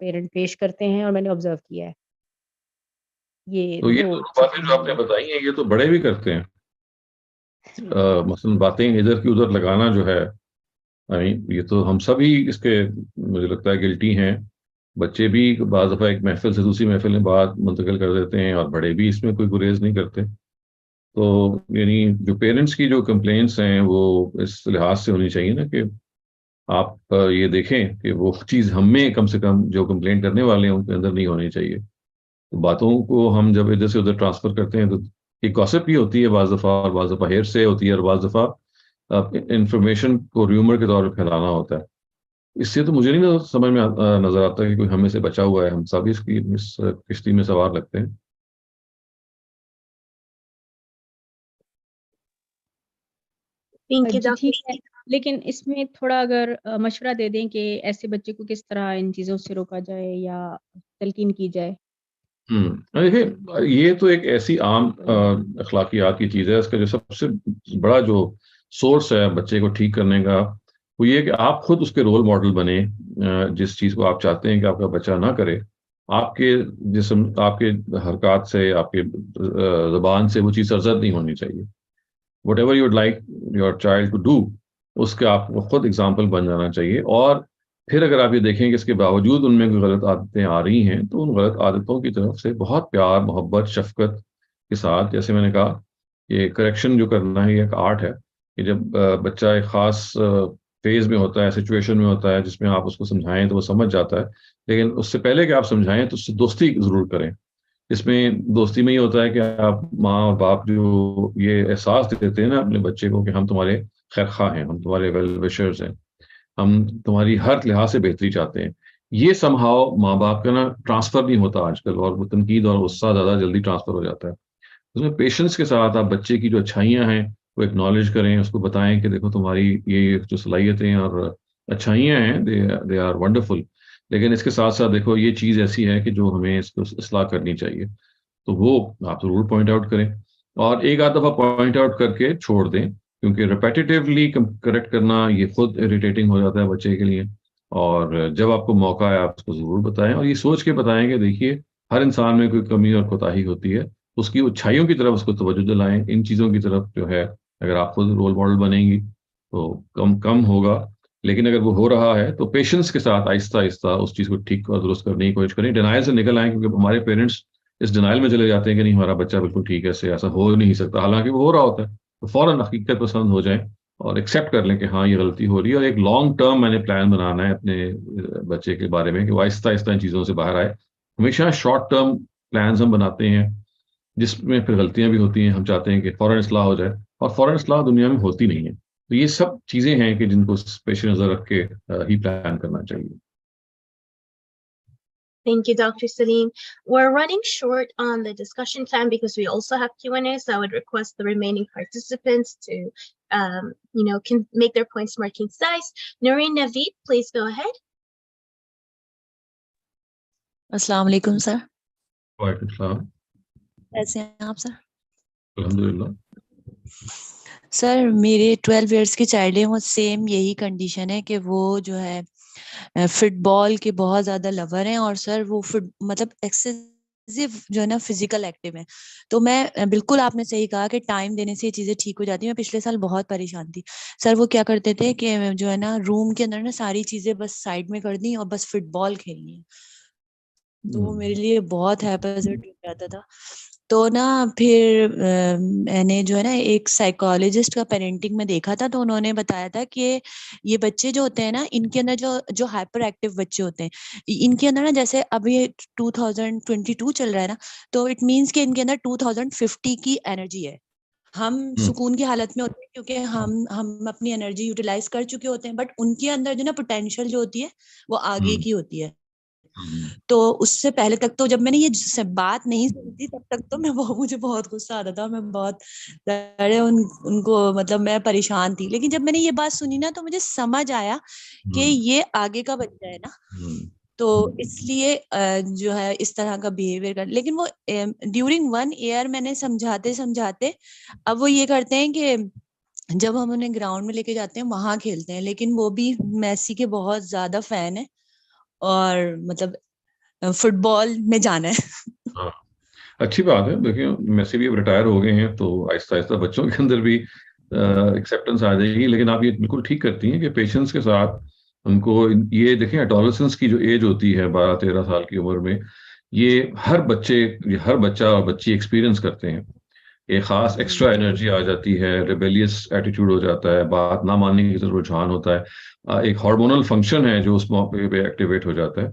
پیرنٹ پیش کرتے ہیں اور میں نے آبزرو کیا ہے. یہ
تو یہ
دو
باتیں جو آپ نے بتائی ہیں یہ تو بڑے بھی کرتے ہیں. مثلا باتیں ادھر کی ادھر لگانا جو ہے, یہ تو ہم سب ہی اس کے مجھے لگتا ہے گلٹی ہیں. بچے بھی بعض دفعہ ایک محفل سے دوسری محفل میں بات منتقل کر دیتے ہیں, اور بڑے بھی اس میں کوئی گریز نہیں کرتے. تو یعنی جو پیرنٹس کی جو کمپلینٹس ہیں وہ اس لحاظ سے ہونی چاہیے نا کہ آپ یہ دیکھیں کہ وہ چیز ہم میں کم سے کم جو کمپلین کرنے والے ہیں ان کے اندر نہیں ہونی چاہیے. تو باتوں کو ہم جب ادھر سے ادھر ٹرانسفر کرتے ہیں تو ایک گاسپ بھی ہوتی ہے بعض دفعہ, اور بعض دفعہ ہیر سے ہوتی ہے, اور بعض دفعہ انفارمیشن کو ریومر کے طور پہ پھیلانا ہوتا ہے. اس سے تو مجھے نہیں سمجھ میں نظر آتا کہ کوئی ہمیں سے بچا ہوا ہے, ہم سب اس کشتی میں سوار لگتے ہیں.
Thank you,
G
Dr.
ٹھیک ہے, لیکن اس میں تھوڑا اگر مشورہ دے دیں کہ ایسے بچے کو کس طرح ان چیزوں سے روکا جائے یا تلقین کی جائے.
دیکھیے یہ تو ایک ایسی عام اخلاقیات کی چیز ہے, اس کا جو سب سے بڑا جو سورس ہے بچے کو ٹھیک کرنے کا وہ یہ کہ آپ خود اس کے رول ماڈل بنے. جس چیز کو آپ چاہتے ہیں کہ آپ کا بچہ نہ کرے, آپ کے جسم, آپ کے حرکات سے, آپ کے زبان سے وہ چیز سرزد نہیں ہونی چاہیے. Whatever you would like your child to do, اس کے آپ کو خود اگزامپل بن جانا چاہیے. اور پھر اگر آپ یہ دیکھیں کہ اس کے باوجود ان میں کوئی غلط عادتیں آ رہی ہیں تو ان غلط عادتوں کی طرف سے بہت پیار, محبت, شفقت کے ساتھ, جیسے میں نے کہا یہ کریکشن جو کرنا ہے یہ ایک آرٹ ہے کہ جب بچہ ایک خاص فیز میں ہوتا ہے, سچویشن میں ہوتا ہے جس میں آپ اس کو سمجھائیں تو وہ سمجھ جاتا ہے, لیکن اس سے پہلے کہ آپ سمجھائیں تو اس سے دوستی ضرور کریں. اس میں دوستی میں یہ ہوتا ہے کہ آپ ماں اور باپ جو یہ احساس دیتے ہیں نا اپنے بچے کو کہ ہم تمہارے خیر خواہ ہیں, ہم تمہارے ویل وشرز ہیں, ہم تمہاری ہر لحاظ سے بہتری چاہتے ہیں. یہ سمہاؤ ماں باپ کا نا ٹرانسفر نہیں ہوتا آج کل, اور وہ تنقید اور غصہ زیادہ جلدی ٹرانسفر ہو جاتا ہے. اس میں پیشنس کے ساتھ آپ بچے کی جو اچھائیاں ہیں وہ ایکنالج کریں, اس کو بتائیں کہ دیکھو تمہاری یہ جو صلاحیتیں اور اچھائیاں ہیں دے آر ونڈرفل, لیکن اس کے ساتھ ساتھ دیکھو یہ چیز ایسی ہے کہ جو ہمیں اس کو اصلاح کرنی چاہیے. تو وہ آپ ضرور پوائنٹ آؤٹ کریں, اور ایک آدھ دفعہ پوائنٹ آؤٹ کر کے چھوڑ دیں, کیونکہ ریپیٹیٹیولی کریکٹ کرنا یہ خود اریٹیٹنگ ہو جاتا ہے بچے کے لیے. اور جب آپ کو موقع ہے آپ اس کو ضرور بتائیں, اور یہ سوچ کے بتائیں کہ دیکھیے ہر انسان میں کوئی کمی اور کوتاہی ہوتی ہے, اس کی اچھائیوں کی طرف اس کو توجہ دلائیں. ان چیزوں کی طرف جو ہے اگر آپ خود رول ماڈل بنیں گی تو کم ہوگا, لیکن اگر وہ ہو رہا ہے تو پیشنس کے ساتھ آہستہ آہستہ اس چیز کو ٹھیک اور درست کرنے کی کوشش کریں. ڈینائل سے نکل آئیں, کیونکہ ہمارے پیرنٹس اس ڈینائل میں چلے جاتے ہیں کہ نہیں ہمارا بچہ بالکل ٹھیک ہے, ایسا ہو نہیں سکتا, حالانکہ وہ ہو رہا ہوتا ہے. تو فوراً حقیقت پسند ہو جائیں اور ایکسیپٹ کر لیں کہ ہاں یہ غلطی ہو رہی ہے, اور ایک لانگ ٹرم میں نے پلان بنانا ہے اپنے بچے کے بارے میں کہ وہ آہستہ آہستہ ان چیزوں سے باہر آئے. ہمیشہ شارٹ ٹرم پلانز ہم بناتے ہیں جس میں پھر غلطیاں بھی ہوتی ہیں. ہم چاہتے ہیں کہ فوراً اصلاح ہو جائے, اور فوراً اصلاح دنیا میں ہوتی نہیں ہے. تو یہ سب چیزیں ہیں کہ جن کو پیش نظر رکھ کے ہی پلان کرنا چاہیے.
Thank you, Dr. Salim. We're running short on the discussion time because we also have Q&A, so I would request the remaining participants to, can make their points more concise. Noreen Naveed, please go ahead.
السلام علیکم سر.
وعلیکم السلام.
کیسے ہیں آپ سر؟
الحمدللہ.
سر میرے 12 ایئرس کی چائلڈ ہے, وہ سیم یہی کنڈیشن ہے کہ وہ جو ہے فٹ بال کے بہت زیادہ لور ہیں, اور سر وہ مطلب ایکسیسو جو ہے نا فزیکل ایکٹیو ہیں. تو میں بالکل آپ نے صحیح کہا کہ ٹائم دینے سے یہ چیزیں ٹھیک ہو جاتی ہیں. میں پچھلے سال بہت پریشان تھی سر. وہ کیا کرتے تھے کہ جو ہے نا روم کے اندر نا ساری چیزیں بس سائڈ میں کر دیں اور بس فٹ بال کھیلنی ہے, تو وہ میرے لیے بہت ہیپیزٹ ہو جاتا تھا. تو نا پھر میں نے جو ہے نا ایک سائیکالوجسٹ کا پیرنٹنگ میں دیکھا تھا, تو انہوں نے بتایا تھا کہ یہ بچے جو ہوتے ہیں نا, ان کے اندر جو ہائپر ایکٹیو بچے ہوتے ہیں, ان کے اندر نا جیسے اب یہ 2022 چل رہا ہے نا, تو اٹ مینس کہ ان کے اندر 2050 کی انرجی ہے. ہم سکون کی حالت میں ہوتے ہیں کیونکہ ہم اپنی انرجی یوٹیلائز کر چکے ہوتے ہیں, بٹ ان کے اندر جو نا پوٹینشیل جو ہوتی ہے وہ آگے کی ہوتی ہے. تو اس سے پہلے تک تو جب میں نے یہ بات نہیں سنی تھی تب تک تو مجھے بہت غصہ آتا تھا, میں بہت ان کو مطلب میں پریشان تھی. لیکن جب میں نے یہ بات سنی نا تو مجھے سمجھ آیا کہ یہ آگے کا بچہ ہے نا, تو اس لیے جو ہے اس طرح کا بیہیویئر کر. لیکن وہ ڈیورنگ 1 ایئر میں نے سمجھاتے اب وہ یہ کرتے ہیں کہ جب ہم انہیں گراؤنڈ میں لے کے جاتے ہیں وہاں کھیلتے ہیں, لیکن وہ بھی میسی کے بہت زیادہ فین ہے اور مطلب فٹ بال میں جانا ہے.
اچھی بات ہے. دیکھیں میسی بھی اب ریٹائر ہو گئے ہیں, تو آہستہ آہستہ بچوں کے اندر بھی ایکسیپٹنس آ جائے گی. لیکن آپ یہ بالکل ٹھیک کرتی ہیں کہ پیشنس کے ساتھ ان کو یہ دیکھیں ایڈولسنس کی جو ایج ہوتی ہے 12-13 سال کی عمر میں, یہ ہر بچہ اور بچی ایکسپیرینس کرتے ہیں. ایک خاص ایکسٹرا انرجی آ جاتی ہے, ریبیلیس ایٹیٹیوڈ ہو جاتا ہے, بات نہ ماننے کی طرف رجحان ہوتا ہے, ایک ہارمونل فنکشن ہے جو اس موقع پہ ایکٹیویٹ ہو جاتا ہے.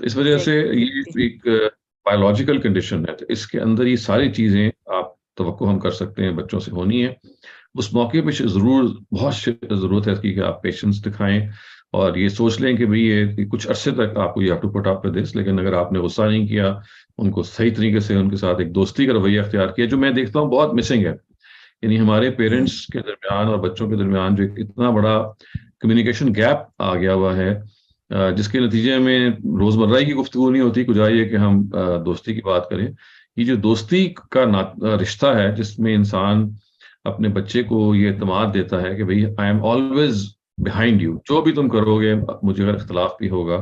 تو اس وجہ سے یہ ایک بایولوجیکل کنڈیشن ہے. تو اس کے اندر یہ ساری چیزیں آپ توقع ہم کر سکتے ہیں بچوں سے ہونی ہے. اس موقع پہ ضرور بہت ضرورت ہے اس کی کہ آپ پیشنس دکھائیں اور یہ سوچ لیں کہ بھئی یہ کچھ عرصے تک آپ کو یہ have to put up with this. لیکن اگر آپ نے غصہ نہیں کیا, ان کو صحیح طریقے سے ان کے ساتھ ایک دوستی کا رویہ اختیار کیا, جو میں دیکھتا ہوں بہت مسنگ ہے. یعنی ہمارے پیرنٹس کے درمیان اور بچوں کے درمیان جو اتنا بڑا کمیونیکیشن گیپ آ گیا ہوا ہے, جس کے نتیجے میں روزمرہ کی گفتگو نہیں ہوتی, کچھ آئیے کہ ہم دوستی کی بات کریں. یہ جو دوستی کا رشتہ ہے جس میں انسان اپنے بچے کو یہ اعتماد دیتا ہے کہ بھئی I am always behind you, جو بھی تم کرو گے مجھے اگر اختلاف بھی ہوگا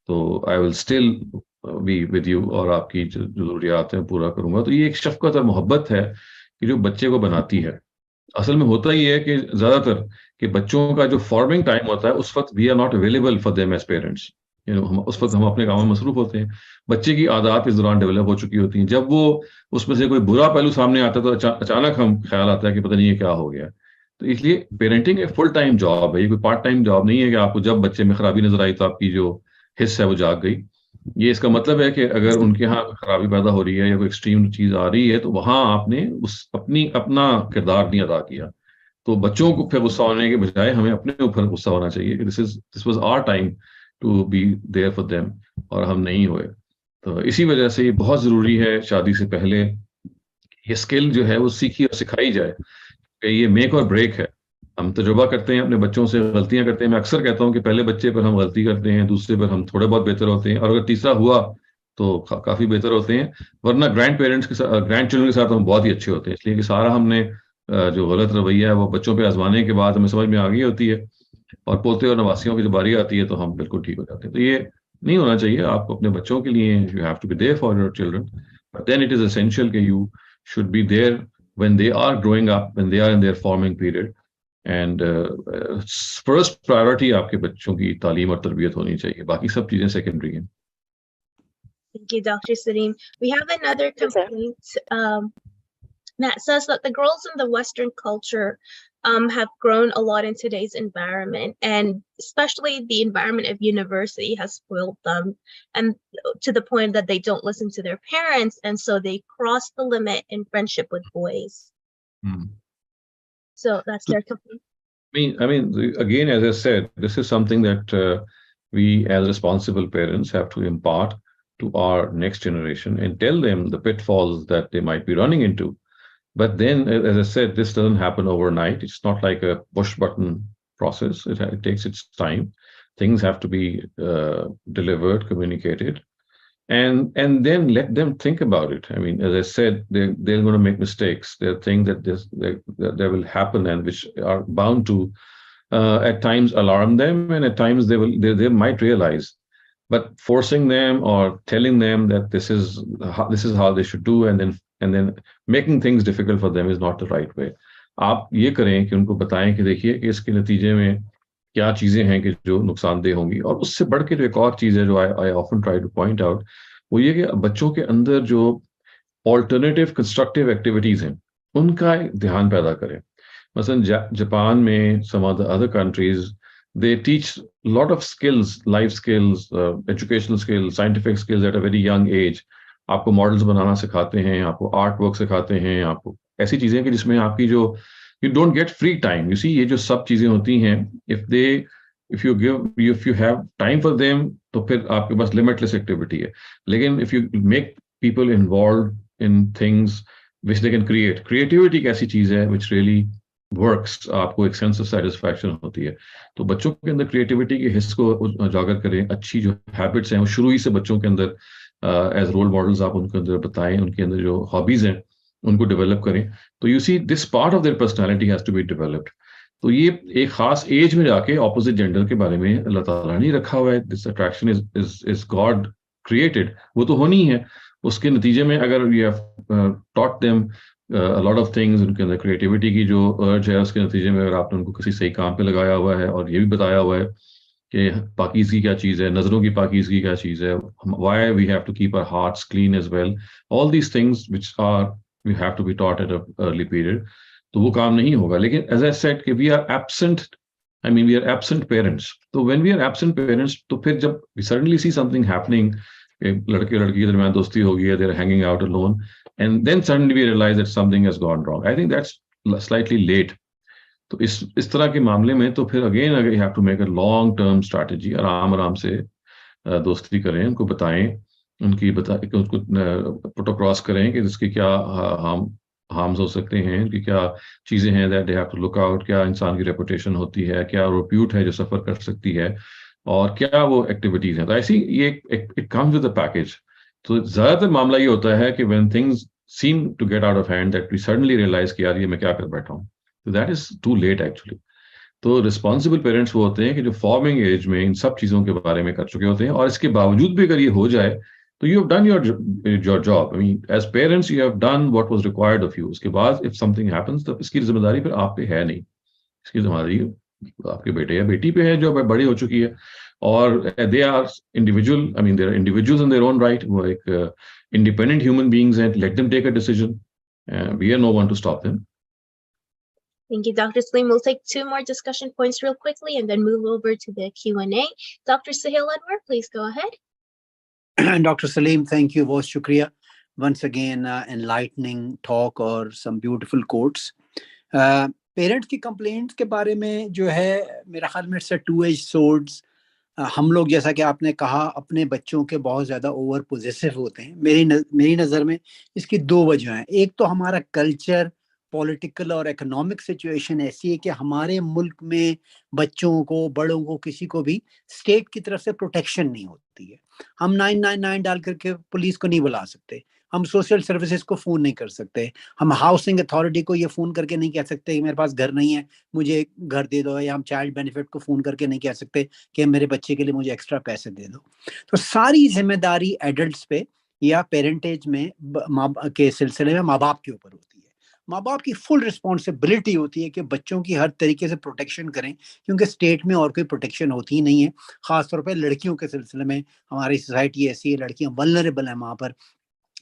تو I will still be with you, اور آپ کی جو ضروریات ہیں پورا کروں گا. تو یہ ایک شفقت اور محبت ہے کہ جو بچے کو بناتی ہے. اصل میں ہوتا ہی ہے کہ زیادہ تر کہ بچوں کا جو فارمنگ ٹائم ہوتا ہے اس وقت we are not available for them as parents. اس وقت ہم اپنے کاموں میں مصروف ہوتے ہیں, بچے کی عادات اس دوران ڈیولپ ہو چکی ہوتی ہیں. جب وہ اس میں سے کوئی برا پہلو سامنے آتا ہے تو اچانک ہم خیال آتا ہے کہ پتہ نہیں یہ کیا ہو گیا. تو اس لیے پیرنٹنگ ایک فل ٹائم جاب ہے, یہ کوئی پارٹ ٹائم جاب نہیں ہے کہ آپ کو جب بچے میں خرابی نظر آئی تو آپ کی جو حص ہے وہ جاگ گئی. یہ اس کا مطلب ہے کہ اگر ان کے ہاں خرابی پیدا ہو رہی ہے یا کوئی ایکسٹریم چیز آ رہی ہے تو وہاں آپ نے اپنا کردار نہیں ادا کیا. تو بچوں کو پھر غصہ ہونے کے بجائے ہمیں اپنے اوپر غصہ ہونا چاہیے کہ this was our time to be there for them, اور ہم نہیں ہوئے. تو اسی وجہ سے یہ بہت ضروری ہے شادی سے پہلے یہ اسکل جو ہے وہ سیکھی اور سکھائی جائے کہ یہ میک اور بریک ہے. ہم تجربہ کرتے ہیں اپنے بچوں سے, غلطیاں کرتے ہیں. میں اکثر کہتا ہوں کہ پہلے بچے پر ہم غلطی کرتے ہیں, دوسرے پر ہم تھوڑے بہت بہتر ہوتے ہیں, اور اگر تیسرا ہوا تو کافی بہتر ہوتے ہیں. ورنہ گرینڈ پیرنٹس کے ساتھ, گرینڈ چلڈرن کے ساتھ ہم بہت ہی اچھے ہوتے ہیں, اس لیے کہ سارا ہم نے جو غلط رویہ ہے وہ بچوں پہ آزمانے کے بعد ہمیں سمجھ میں آ گئی ہوتی ہے، اور پوتے اور نواسیوں کی جو باری آتی ہے تو ہم بالکل ٹھیک ہو جاتے ہیں. تو یہ نہیں ہونا چاہیے. آپ اپنے بچوں کے لیے you have to be there for your children, but then it is essential کہ you should be there when they are growing up, when they are in their forming period. And first priority آپ کے بچوں کی تعلیم اور تربیت ہونی چاہیے، باقی سب چیزیں سیکنڈری ہیں.
Thank you, Dr. Salim. We have another complaint that says that the girls in the Western culture have grown a lot in today's environment, and especially the environment of university has spoiled them, and to the point that they don't listen to their parents, and so they cross the limit in friendship with boys. So that's their complaint.
I mean, again, as I said, this is something that we as responsible parents have to impart to our next generation and tell them the pitfalls that they might be running into. But then, as I said, this doesn't happen overnight. It's not like a push button process. It takes its time. Things have to be delivered, communicated, and then let them think about it. I mean, as I said, they're going to make mistakes. There are things that will happen and which are bound to at times alarm them, and at times they might realize. But forcing them or telling them that this is how they should do, and then making things difficult for them is not the right way. آپ یہ کریں کہ ان کو بتائیں کہ دیکھیے کہ اس کے نتیجے میں کیا چیزیں ہیں کہ جو نقصان دہ ہوں گی. اور اس سے بڑھ کے جو ایک اور چیز ہے جو I often try to point out, وہ یہ کہ بچوں کے اندر جو آلٹرنیٹیو کنسٹرکٹیو ایکٹیویٹیز ہیں ان کا دھیان پیدا کریں. مثلا جاپان میں some of the other countries they teach a lot of skills, life skills, educational skills, scientific skills at a very young age. آپ کو ماڈلز بنانا سکھاتے ہیں، آپ کو آرٹ ورک سکھاتے ہیں، آپ کو ایسی چیزیں کہ جس میں آپ کی جو you don't get free time. You see یہ جو سب چیزیں ہوتی ہیں if you have time for them تو پھر آپ کے پاس limitless ایکٹیویٹی ہے. لیکن if you make people involved in things which they can create, creativity ایک ایسی چیز ہے which really works. آپ کو ایک سینس آف سیٹسفیکشن ہوتی ہے. تو بچوں کے اندر کریٹیوٹی کے حص کو اجاگر کریں. اچھی جو ہیبٹس ہیں وہ شروع ہی سے بچوں کے اندر ایز رول ماڈلز آپ ان کے اندر بتائیں، ان کے اندر جو ہابیز ہیں ان کو ڈیولپ کریں. تو you see this part of their personality has to be developed. تو یہ ایک خاص ایج میں جا کے اپوزٹ جینڈر کے بارے میں اللہ تعالیٰ نے رکھا ہوا ہے. دس اٹریکشن از گاڈ کریٹڈ، وہ تو ہونی ہے. اس کے نتیجے میں اگر you have taught them a lot of things، ان کے اندر کریٹیوٹی کی جو ارج ہے اس کے نتیجے میں اگر آپ نے ان کو کسی صحیح کام پہ لگایا ہوا ہے اور یہ بھی بتایا ہوا ہے کہ پاکیزگی کیا چیز ہے، نظروں کی پاکیزگی کیا چیز ہے، why we have to keep our hearts clean as well, all these things which are we have to be taught at an early period. تو وہ کام نہیں ہوگا. لیکن as I said کہ we are absent parents. تو when we are absent parents تو پھر جب we suddenly see something happening، لڑکے لڑکی کے درمیان دوستی ہو گئی ہے، they are hanging out alone, and then suddenly we realize that something has gone wrong. I think that's slightly late. تو اس طرح کے معاملے میں تو پھر again you have to make a long term strategy. آرام سے دوستی کریں، ان کو بتائیں، ان کو پٹ اکراس کریں کہ اس کے کیا ہارمز ہو سکتے ہیں، ان کی کیا چیزیں ہیں that they have to look out. کیا انسان کی ریپوٹیشن ہوتی ہے، کیا ریپیوٹ ہے جو سفر کر سکتی ہے، اور کیا وہ ایکٹیویٹیز ہیں. تو ایسی یہ it comes with a package. تو زیادہ تر معاملہ یہ ہوتا ہے کہ when things seem to get out of hand that we suddenly realize کہ یار یہ میں کیا کر بیٹھا ہوں. So that is too late actually. تو responsible parents وہ ہوتے ہیں کہ جو فارمنگ ایج میں ان سب چیزوں کے بارے میں کر چکے ہوتے ہیں، اور اس کے باوجود بھی اگر یہ ہو جائے تو you have done your job. I mean, as parents you have done what was required of you. اس کے بعد if something happens تو اس کی ذمہ داری پھر آپ پہ ہے نہیں. اس کی ذمہ داری آپ کے بیٹے یا بیٹی پہ ہے جو بڑی ہو چکی ہے، اور they are individual. I mean, they are individuals in their own right. وہ ایک independent human beings ہیں. Let them take a decision. We are no one to stop them.
Thank you, Dr. Salim. We'll take 2 more discussion points real quickly and then move over to the Q&A. Dr. Sahil Anwar, please go ahead.
Dr. Salim, thank you. Bahut shukriya. Once again, enlightening talk or some beautiful quotes. Parents کی complaints کے بارے میں جو ہے میرا خیال میں it's a two-edged swords. ہم لوگ جیسا کہ آپ نے کہا اپنے بچوں کے بہت زیادہ اوور پوزیسو ہوتے ہیں. میری نظر میں اس کی 2 وجہ ہیں. ایک تو ہمارا کلچر، پولیٹیکل اور اکنامک سچویشن ایسی ہے کہ ہمارے ملک میں بچوں کو، بڑوں کو، کسی کو بھی اسٹیٹ کی طرف سے پروٹیکشن نہیں ہوتی ہے. ہم 999 ڈال کر کے پولیس کو نہیں بلا سکتے. ہم سوشل سروسز کو فون نہیں کر سکتے, ہم ہاؤسنگ اتھارٹی کو یہ فون کر کے نہیں کہہ سکتے کہ میرے پاس گھر نہیں ہے مجھے گھر دے دو, یا ہم چائلڈ بینیفٹ کو فون کر کے نہیں کہہ سکتے کہ میرے بچے کے لیے مجھے ایکسٹرا پیسے دے دو. تو ساری ذمہ داری ایڈلٹس پہ یا پیرنٹیج میں کے سلسلے میں ماں باپ کے اوپر ہوتی ہے. ماں باپ کی فل رسپانسبلٹی ہوتی ہے کہ بچوں کی ہر طریقے سے پروٹیکشن کریں, کیونکہ اسٹیٹ میں اور کوئی پروٹیکشن ہوتی ہی نہیں ہے. خاص طور پہ لڑکیوں کے سلسلے میں ہماری سوسائٹی ایسی ہے, لڑکیاں ولنریبل ہیں وہاں پر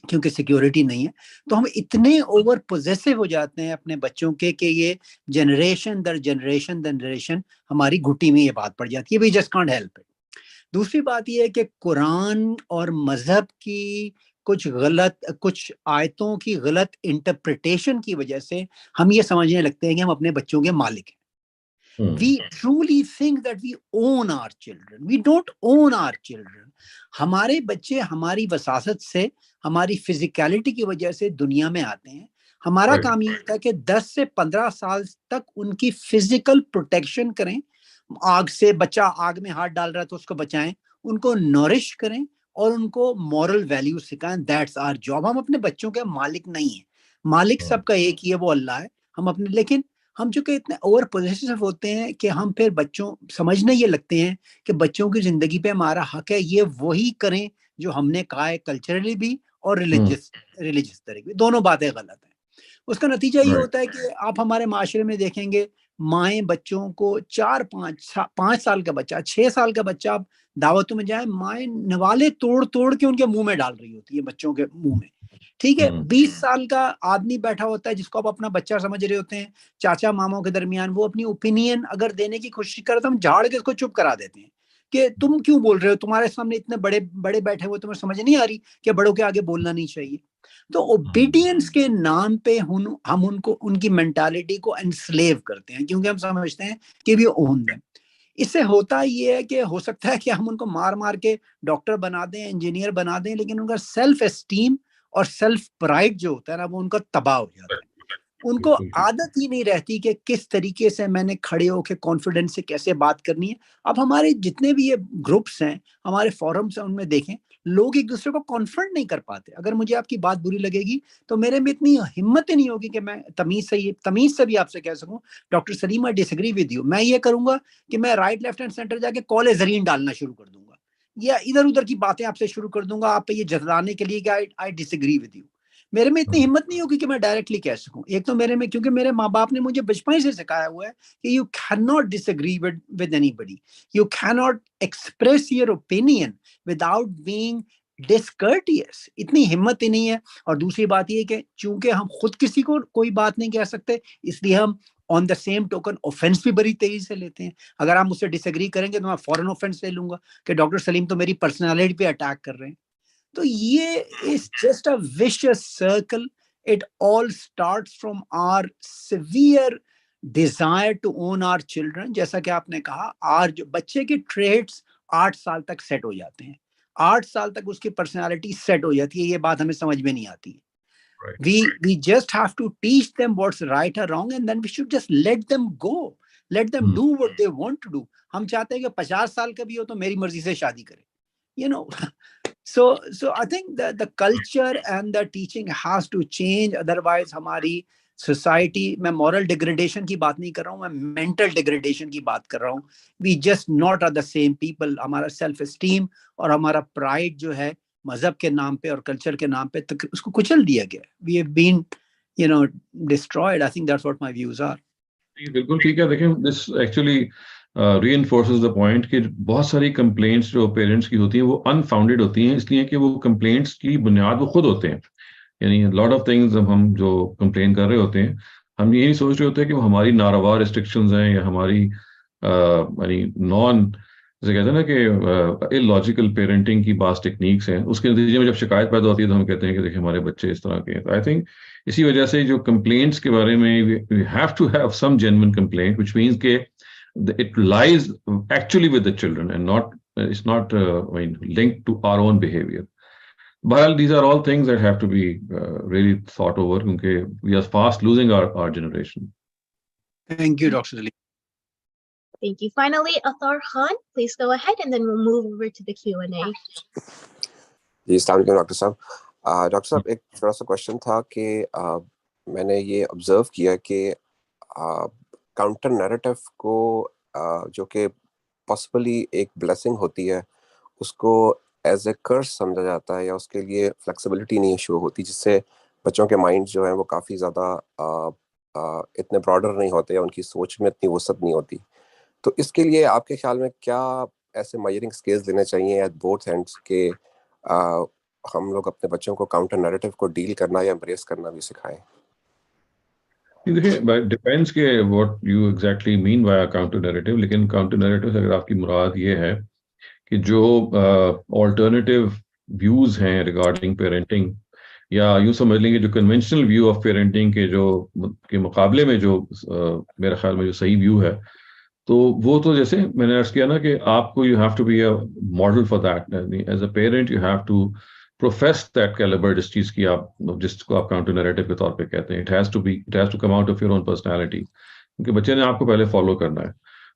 کیونکہ سیکیورٹی نہیں ہے. تو ہم اتنے اوور پوزیسو ہو جاتے ہیں اپنے بچوں کے کہ یہ جنریشن در جنریشن ہماری گھٹی میں یہ بات پڑ جاتی ہے. We just can't help it. دوسری بات یہ ہے کہ قرآن اور مذہب کی کچھ آیتوں کی غلط انٹرپریٹیشن کی وجہ سے ہم یہ سمجھنے لگتے ہیں کہ ہم اپنے بچوں کے مالک ہیں. We truly think that we own our children. We don't own our children. ہمارے بچے ہماری وساست سے, ہماری فزیکیلٹی کی وجہ سے دنیا میں آتے ہیں. ہمارا کام یہ ہوتا ہے کہ 10 سے 15 سال تک ان کی فزیکل پروٹیکشن کریں. آگ سے بچہ آگ میں ہاتھ ڈال رہا ہے تو اس کو بچائیں, ان کو نورش کریں اور ان کو مورل ویلیو سکھائیں. That's our job. ہم اپنے بچوں کے مالک نہیں ہیں, مالک سب کا ایک ہی ہے, وہ اللہ ہے. ہم اپنے, لیکن ہم چونکہ اتنے اوور پوزیسو ہوتے ہیں کہ ہم پھر بچوں سمجھنے یہ لگتے ہیں کہ بچوں کی زندگی پہ ہمارا حق ہے, یہ وہی کریں جو ہم نے کہا ہے کلچرلی بھی اور ریلیجس طریقے, دونوں باتیں غلط ہیں. اس کا نتیجہ یہ ہوتا ہے کہ آپ ہمارے معاشرے میں دیکھیں گے مائیں بچوں کو 4-5 سال کا بچہ 6 سال کا بچہ آپ دعوتوں میں جائیں, مائیں نوالے توڑ کے ان کے منہ میں ڈال رہی ہوتی ہے بچوں کے منہ میں. ٹھیک ہے, 20 سال کا آدمی بیٹھا ہوتا ہے جس کو آپ اپنا بچہ سمجھ رہے ہوتے ہیں, چاچا ماموں کے درمیان, وہ اپنی اوپینین اگر دینے کی کوشش کرے تو ہم جھاڑ کے اس کو چپ کرا دیتے ہیں کہ تم کیوں بول رہے ہو, تمہارے سامنے اتنے بڑے بیٹھے ہوئے, تمہیں سمجھ نہیں آ رہی کہ بڑوں کے آگے بولنا نہیں چاہیے. تو اوبیڈینس کے نام پہ ہم ان کی مینٹالٹی کو انسلیو کرتے ہیں کیونکہ ہم سمجھتے ہیں کہ بھی اون دیں. اس سے ہوتا یہ ہے کہ ہو سکتا ہے کہ ہم ان کو مار کے ڈاکٹر بنا دیں, انجینئر بنا دیں, لیکن ان کا سیلف اسٹیم اور سیلف پرائڈ جو ہوتا ہے نا, وہ ان کا تباہ ہو جاتا ہے. ان کو عادت ہی نہیں رہتی کہ کس طریقے سے میں نے کھڑے ہو کے کانفیڈنس سے کیسے بات کرنی ہے. اب ہمارے جتنے بھی یہ گروپس ہیں, ہمارے فورمس ہیں, ان میں دیکھیں لوگ ایک دوسرے کو کانفرنٹ نہیں کر پاتے. اگر مجھے آپ کی بات بری لگے گی تو میرے میں اتنی ہمت ہی نہیں ہوگی کہ میں تمیز سے بھی آپ سے کہہ سکوں doctor Saleem I disagree with you. میں یہ کروں گا کہ میں رائٹ لیفٹ اینڈ سینٹر جا کے کال زرین ڈالنا شروع کر دوں گا, یا ادھر ادھر کی باتیں آپ سے شروع کر دوں گا آپ پہ یہ جتلانے کے لیے کہ آئی ڈس ایگری ود یو. میرے میں اتنی ہمت نہیں ہوگی کہ میں ڈائریکٹلی کہہ سکوں. ایک تو میرے میں, کیونکہ میرے ماں باپ نے مجھے بچپن سے سکھایا ہوا ہے کہ you can not disagree with anybody, you can not express your opinion without being discourteous. اتنی ہمت ہی نہیں ہے. اور دوسری بات یہ کہ چونکہ ہم خود کسی کو کوئی بات نہیں کہہ سکتے, اس لیے ہم آن دا سیم ٹوکن آفینس بھی بڑی تیزی سے لیتے ہیں. اگر آپ مجھ سے ڈس ایگری کریں گے تو میں فوراً آفینس لے لوں گا کہ ڈاکٹر سلیم تو میری پرسنالٹی پہ اٹیک کر رہے ہیں. تو یہ is just a vicious circle. It all starts from our severe desire to own our children. جیسا کہ آپ نے کہا, جو بچے کے ٹریٹس 8 سال تک سیٹ ہو جاتے ہیں, 8 سال تک اس کی پرسنالٹی سیٹ ہو جاتی ہے. یہ بات ہمیں سمجھ میں نہیں آتی. We just have to teach them what's right or wrong, and then we should just let them go. Let them do what they want to do. ہم چاہتے ہیں کہ 50 سال کا بھی ہو تو میری مرضی سے شادی کرے. You know, so I think the culture and the teaching has to change. Otherwise ہماری society, میں moral degradation کی بات نہیں کر رہا ہوں, میں mental degradation کی بات کر رہا ہوں. We just not are the same people. ہمارا self esteem اور ہمارا pride جو ہے مذہب کے نام پہ اور کلچر کے نام پہ اس کو کچل دیا گیا. We have been, destroyed. I think that's what my views are.
بالکل ٹھیک ہے. دیکھیں, this actually reinforces the point کہ بہت ساری کمپلینٹس جو پیرنٹس کی ہوتی ہیں وہ انفاؤنڈیڈ ہوتی ہیں, اس لیے کہ وہ کمپلینٹس کی بنیاد وہ خود ہوتے ہیں. یعنی لاٹ آف تھنگز ہم جو کمپلین کر رہے ہوتے ہیں, ہم یہ نہیں سوچ رہے ہوتے کہ وہ ہماری ناروا ریسٹرکشنز ہیں یا ہماری یعنی جیسے کہتے ہیں نا کہ illogical پیرنٹنگ کی بعض ٹیکنیکس ہیں. اس کے نتیجے میں جب شکایت پیدا ہوتی ہے تو ہم کہتے ہیں کہ دیکھیں ہمارے بچے اس طرح کے ہیں. آئی تھنک اسی وجہ سے جو کمپلینٹس کے بارے میں we have to have some genuine complaint, which means کہ it lies actually with the children and it's not linked to our own behavior. But these are all things that have to be really thought over because we are fast losing our generation.
Thank you, Dr. Ali.
Thank you. Finally, Athar Khan, please go ahead and then we'll move over to the Q&A.
جی السلام علیکم ڈاکٹر صاحب. ڈاکٹر صاحب ایک تھوڑا سا کوشچن تھا کہ میں نے یہ آبزرو کیا کہ کاؤنٹر نیریٹو کو جو کہ پاسبلی ایک بلیسنگ ہوتی ہے اس کو ایز اے کرس سمجھا جاتا ہے یا اس کے لیے فلیکسیبلٹی نہیں شو ہوتی، جس سے بچوں کے مائنڈ جو ہیں وہ کافی زیادہ اتنے براڈر نہیں ہوتے یا ان کی سوچ میں اتنی وسعت نہیں ہوتی. تو اس کے لیے آپ کے خیال میں کیا ایسے میجرنگ اسکیلز لینے چاہیے ایٹ بوتھ اینڈس کہ ہم لوگ اپنے بچوں کو کاؤنٹر نیریٹو کو ڈیل کرنا یا امبریس کرنا بھی سکھائیں؟
دیکھیے ڈپینڈس کہ what you exactly mean by counter narrative, لیکن کاؤنٹر نیریٹو سے اگر آپ کی مراد یہ ہے کہ جو آلٹرنیٹیو ویوز ہیں ریگارڈنگ پیرنٹنگ، یا یوں سمجھ لیں گے جو کنونشنل ویو آف پیرنٹنگ کے مقابلے میں جو میرے خیال میں جو صحیح ویو ہے، تو وہ تو جیسے میں نے عرض کیا نا کہ آپ کو you have to be a model for that as a parent, you have to profess that calibre جس چیز کی جس کو آپ کاؤنٹر نیریٹو کے طور پہ کہتے ہیں. It has to come out of your own personality, کیونکہ بچے نے آپ کو پہلے فالو کرنا ہے.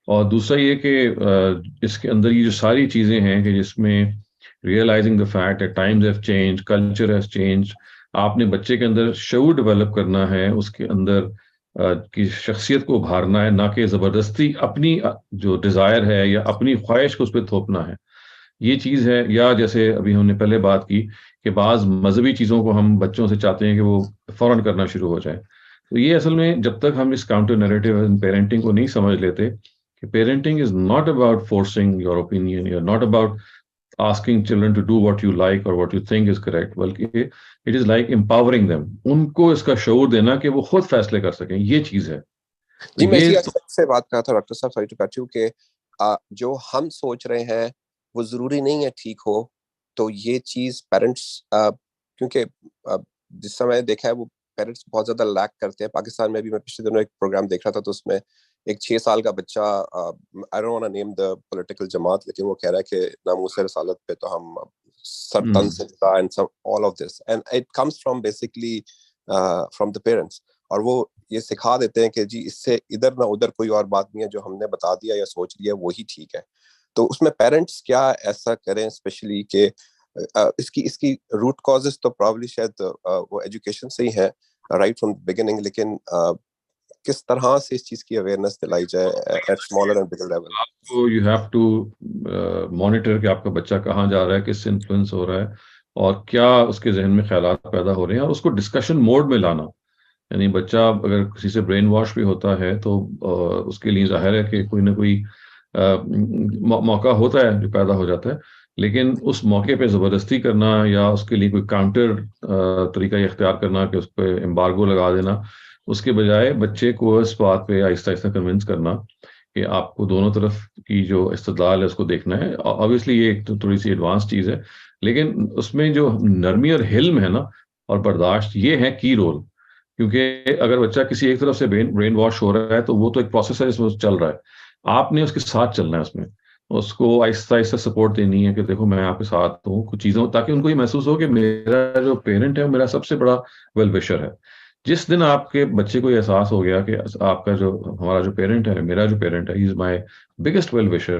اور دوسرا یہ کہ اس کے اندر یہ جو ساری چیزیں ہیں کہ جس میں realising the fact that times have change, culture has change, آپ نے بچے کے اندر شعور ڈیولپ کرنا ہے، اس کے اندر کی شخصیت کو ابھارنا ہے، نہ کہ زبردستی اپنی جو ڈیزائر ہے یا اپنی خواہش کو اس پہ تھوپنا ہے. یہ چیز ہے. یا جیسے ابھی ہم نے پہلے بات کی کہ بعض مذہبی چیزوں کو ہم بچوں سے چاہتے ہیں کہ وہ فوراً کرنا شروع ہو جائے. تو یہ اصل میں جب تک ہم اس کاؤنٹر نیریٹو پیرنٹنگ کو نہیں سمجھ لیتے کہ parenting is not about forcing your opinion, یا not about asking children to do what you like or what you think is correct، بلکہ it is like empowering them، ان کو اس کا شعور دینا کہ وہ خود فیصلے کر سکیں. یہ چیز ہے.
جی میں اسی اسپیکٹ سے بات کر رہا تھا ڈاکٹر صاحب، سوری ٹو کٹ یو، کہ جو ہم سوچ رہے ہیں وہ ضروری نہیں ہے ٹھیک ہو. تو یہ چیز پیرنٹس، کیونکہ جس سے میں نے دیکھا ہے وہ پیرنٹس بہت زیادہ لیک کرتے ہیں. پاکستان میں بھی میں پچھلے دنوں ایک پروگرام دیکھ رہا تھا، تو اس میں ایک 6 سال کا بچہ، I don't want to name the political جماعت، لیکن وہ کہہ رہا ہے کہ ناموس رسالت پہ تو ہم سر تن سجدہ and all of this and it comes from basically from the parents. اور وہ یہ سکھا دیتے ہیں کہ جی اس سے ادھر نہ ادھر کوئی اور بات نہیں ہے، جو ہم نے بتا دیا یا سوچ لیا وہی ٹھیک ہے. تو اس میں پیرنٹس کیا ایسا کریں اسپیشلی کہ اس کی روٹ کازز تو پرابلی شاید وہ ایجوکیشن سے ہی ہے رائٹ فرام بگننگ، لیکن کس طرح سے اس چیز کی اویئرنیس دلائی جائے at smaller and bigger level?
آپ کو یو ہیو ٹو مانیٹر کہ آپ کا بچہ کہاں جا رہا ہے، کس سے انفلوئنس ہو رہا ہے، اور کیا اس کے ذہن میں خیالات پیدا ہو رہے ہیں، اور اس کو ڈسکشن موڈ میں لانا. یعنی بچہ اگر کسی سے برین واش بھی ہوتا ہے تو اس کے لیے ظاہر ہے کہ کوئی نہ کوئی موقع ہوتا ہے جو پیدا ہو جاتا ہے، لیکن اس موقع پہ زبردستی کرنا یا اس کے لیے کوئی کاؤنٹر طریقہ اختیار کرنا کہ اس پہ امبارگو لگا دینا، اس کے بجائے بچے کو اس بات پہ آہستہ آہستہ کنونس کرنا کہ آپ کو دونوں طرف کی جو استدلال ہے اس کو دیکھنا ہے. آبویسلی یہ ایک تھوڑی سی ایڈوانس چیز ہے، لیکن اس میں جو نرمی اور حلم ہے نا اور برداشت، یہ ہے کی رول. کیونکہ اگر بچہ کسی ایک طرف سے برین واش ہو رہا ہے تو وہ تو ایک پروسیس ہے جس میں چل رہا ہے، آپ نے اس کے ساتھ چلنا ہے، اس میں اس کو آہستہ آہستہ سپورٹ دینی ہے کہ دیکھو میں آپ کے ساتھ ہوں کچھ چیزوں، تاکہ ان کو یہ محسوس ہو کہ میرا جو پیرنٹ ہے وہ میرا سب سے بڑا ویل وشر ہے. جس دن آپ کے بچے کو یہ احساس ہو گیا کہ آپ کا جو ہمارا جو پیرنٹ ہے، میرا جو پیرنٹ ہے، he is my biggest well wisher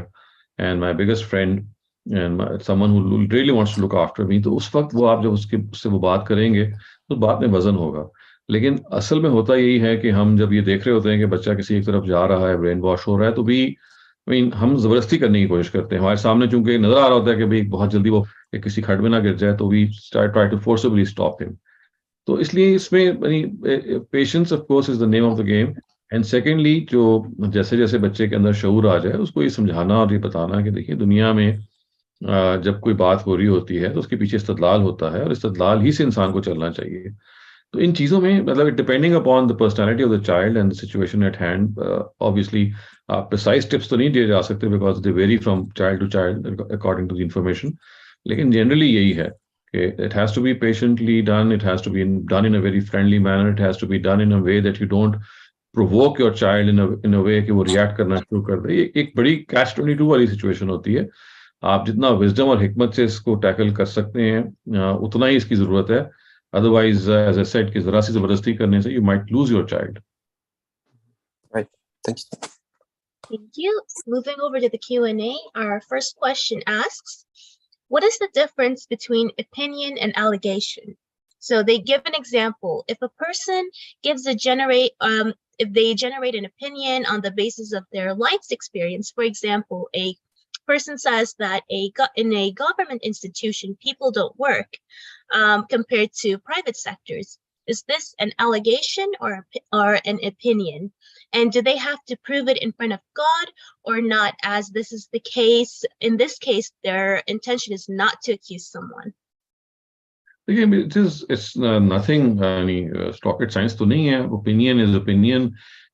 and my biggest friend and someone who really wants to look after me, تو اس وقت وہ آپ جب اس سے وہ بات کریں گے تو بات میں وزن ہوگا. لیکن اصل میں ہوتا یہی ہے کہ ہم جب یہ دیکھ رہے ہوتے ہیں کہ بچہ کسی ایک طرف جا رہا ہے، برین واش ہو رہا ہے، تو بھی ہم زبردستی کرنے کی کوشش کرتے ہیں. ہمارے سامنے چونکہ نظر آ رہا ہوتا ہے کہ بھائی بہت جلدی وہ کسی کھڈ میں نہ گر جائے، تو we try to forcibly stop ہم. تو اس لیے اس میں patience of course is the name of the game. And secondly جو جیسے جیسے بچے کے اندر شعور آ جائے، اس کو یہ سمجھانا اور یہ بتانا کہ دیکھیے دنیا میں جب کوئی بات ہو رہی ہوتی ہے تو اس کے پیچھے استدلال ہوتا ہے، اور استدلال ہی سے انسان کو چلنا چاہیے. تو ان چیزوں میں مطلب depending upon the personality of the child and the situation at hand, obviously precise tips تو نہیں دیے جا سکتے because they vary from child to child according to the information, لیکن جنرلی یہی ہے کہ it has to be patiently done, it has to be done in a very friendly manner, it has to be done in a way that you don't provoke your child in a way کہ وہ ریئیکٹ کرنا شروع کر دے. ایک بڑی catch-22 والی سچویشن ہوتی ہے. آپ جتنا وزڈم اور حکمت سے اس کو ٹیکل کر سکتے ہیں اتنا ہی اس کی ضرورت ہے. ادروائز ایز اے سیٹ کہ ذرا سی زبردستی کرنے سے you might lose your child.
Right. Thank you.
Thank you. Moving over to the Q&A, our first question asks, What is the difference between opinion and allegation? So they give an example. If a person gives a if they generate an opinion on the basis of their life's experience, for example, a person says that in a government institution, people don't work compared to private sectors. Is this an allegation or an opinion? And do they have to prove it in front of God or not, as this is the case? In this case, their intention is not to accuse someone.
Again, it's nothing, rocket science to nahi hai. Opinion is opinion.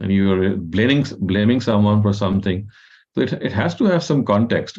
and you're blaming someone for something. So it has to have some context.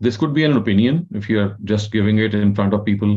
This could be an opinion if you are just giving it in front of people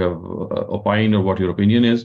have opined or what your opinion is,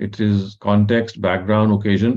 it is context, background, occasion,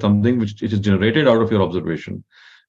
something which it is generated out of your observation.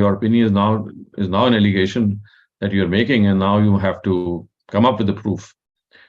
your opinion is now an allegation that you are making and now you have to come up with the proof.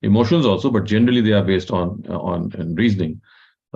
emotions also, but generally they are based on reasoning.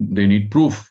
they need proof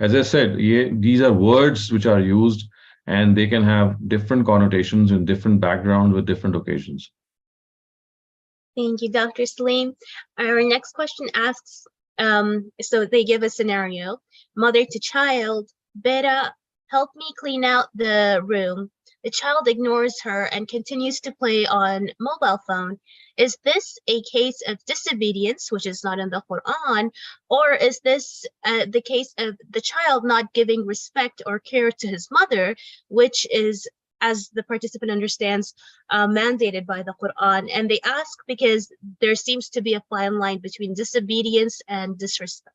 as I said, these are words which are used and they can have different connotations in different backgrounds with different occasions.
Thank you, Dr. Salim. Our next question asks, so they give a scenario: mother to child, Beta, help me clean out the room. The child ignores her and continues to play on mobile phone. Is this a case of disobedience, which is not in the Qur'an, or is this the case of the child not giving respect or care to his mother, which is, as the participant understands, mandated by the Qur'an? And they ask because there seems to be a fine line between disobedience and disrespect.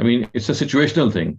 I mean it's a situational thing.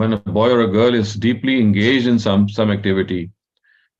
when a boy or a girl is deeply engaged in some activity,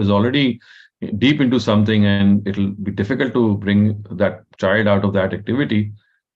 is already deep into something and it'll be difficult to bring that child out of that activity,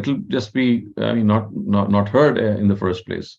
it'll just be not heard in the first place.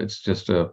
it's just a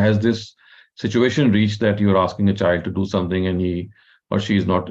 has this situation reached that you are asking a child to do something and he or she is not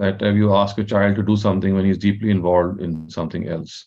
that you ask a child to do something when he's deeply involved in something else.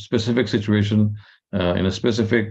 specific situation in a specific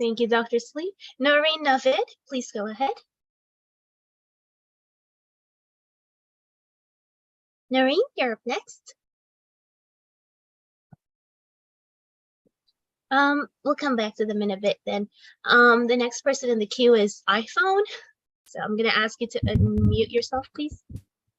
Thank you, Dr. Slee. Noreen Navid, please go ahead. Noreen, you're up next. We'll come back to them in a bit then. The next person in the queue is iPhone. So I'm going to ask you to unmute yourself, please.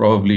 probably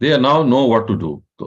They now know what to do. So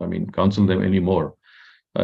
I mean counsel them anymore.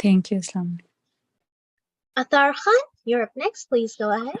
Thank you, Islam.
Athar Khan, you're up next. Please go ahead.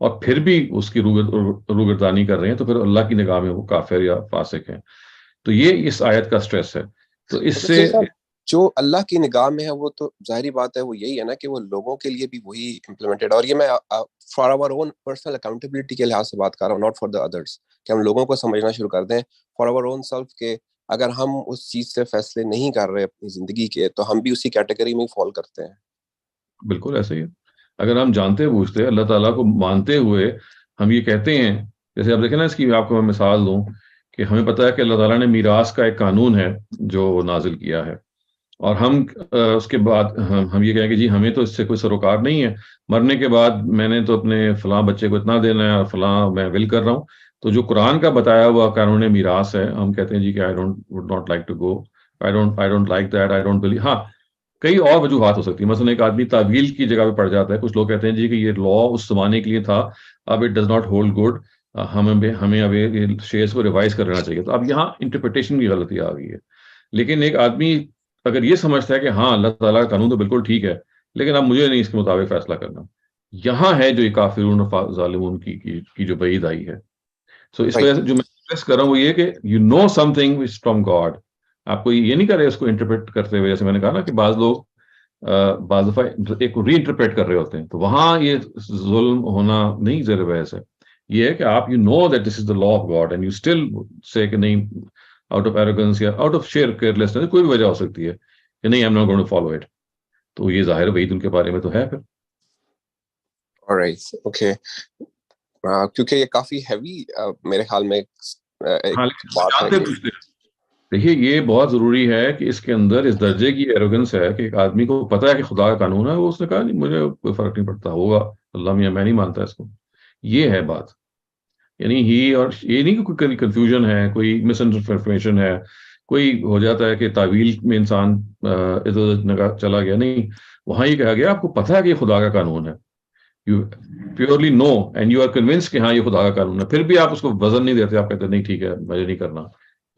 اور پھر بھی اس کی روگردانی کر رہے ہیں تو پھر اللہ کی نگاہ میں وہ کافر یا فاسق ہیں. تو یہ اس آیت کا سٹریس ہے. تو اس سے
جو اللہ کی نگاہ میں ہے وہ تو ظاہری بات ہے وہ یہی ہے نا کہ وہ لوگوں کے لیے بھی وہی امپلیمنٹڈ. اور یہ میں for our own personal accountability کے لحاظ سے بات کر رہا ہوں, ناٹ فار دا ادرس, کہ ہم لوگوں کو سمجھنا شروع کر دیں فار آور اون سیلف کہ اگر ہم اس چیز سے فیصلے نہیں کر رہے اپنی زندگی کے تو ہم بھی اسی کیٹیگری میں فال کرتے ہیں.
بالکل ایسے ہی ہے. اگر ہم جانتے بوجھتے اللہ تعالیٰ کو مانتے ہوئے ہم یہ کہتے ہیں, جیسے آپ دیکھیں نا, اس کی آپ کو میں مثال دوں کہ ہمیں پتہ ہے کہ اللہ تعالیٰ نے میراث کا ایک قانون ہے جو نازل کیا ہے, اور ہم اس کے بعد ہم یہ کہیں کہ جی ہمیں تو اس سے کوئی سروکار نہیں ہے, مرنے کے بعد میں نے تو اپنے فلاں بچے کو اتنا دینا ہے اور فلاں میں ول کر رہا ہوں. تو جو قرآن کا بتایا ہوا قانون میراث ہے, ہم کہتے ہیں جی کہ would not like to go, I don't like that, I don't believe. ہاں کئی اور وجوہات ہو سکتی ہیں. مثلا ایک آدمی تعویل کی جگہ پہ پڑ جاتا ہے. کچھ لوگ کہتے ہیں جی کہ یہ لا اس زمانے کے لیے تھا, اب it does not hold good, ہمیں اب یہ شیئرس کو ریوائز کر لینا چاہیے. تو اب یہاں انٹرپریٹیشن کی غلطی آ گئی ہے. لیکن ایک آدمی اگر یہ سمجھتا ہے کہ ہاں اللہ تعالیٰ کا قانون تو بالکل ٹھیک ہے لیکن اب مجھے نہیں اس کے مطابق فیصلہ کرنا, یہاں ہے جو یہ کافرون ظالمون کی جو بعید آئی ہے. سو اس وجہ سے جو میں اسٹریس کر رہا ہوں وہ یہ کہ you know something which from God. آپ کو یہ نہیں کر رہے اس کو انٹرپریٹ کرتے ہوئے, جیسے میں نے کہا نا کہ بعض لوگ بعض دفعہ ایک ری انٹرپریٹ کر رہے ہوتے ہیں, تو وہاں یہ ظلم ہونا نہیں زیر بحث ہے. یہ ہے کہ آپ you know that this is the law of God and you still say کہ نہیں, آؤٹ آف ایروگنس یا آؤٹ آف شیئر کیئرلیسنس, کوئی بھی وجہ ہو سکتی ہے کہ نہیں, I'm not going to follow it. تو یہ ظاہر وعید ان کے بارے میں تو ہے پھر.
Alright, okay. کیونکہ یہ کافی ہیوی میرے خیال میں بات ہے.
دیکھیے یہ بہت ضروری ہے کہ اس کے اندر اس درجے کی ایروگنس ہے کہ ایک آدمی کو پتا ہے کہ خدا کا قانون ہے, وہ اس نے کہا نہیں مجھے کوئی فرق نہیں پڑتا, ہوگا اللہ میاں, میں نہیں مانتا اس کو. یہ ہے بات. یعنی ہی اور یہ نہیں کہ کوئی کنفیوژن ہے, کوئی مس انفارمیشن ہے, کوئی ہو جاتا ہے کہ تعویل میں انسان ادھر ادھر چلا گیا. نہیں, وہاں یہ کہا گیا آپ کو پتا ہے کہ یہ خدا کا قانون ہے, you purely know and you are convince کہ ہاں یہ خدا کا قانون ہے, پھر بھی آپ اس کو وزن نہیں دیتے, آپ کہتے نہیں ٹھیک ہے مجھے نہیں کرنا.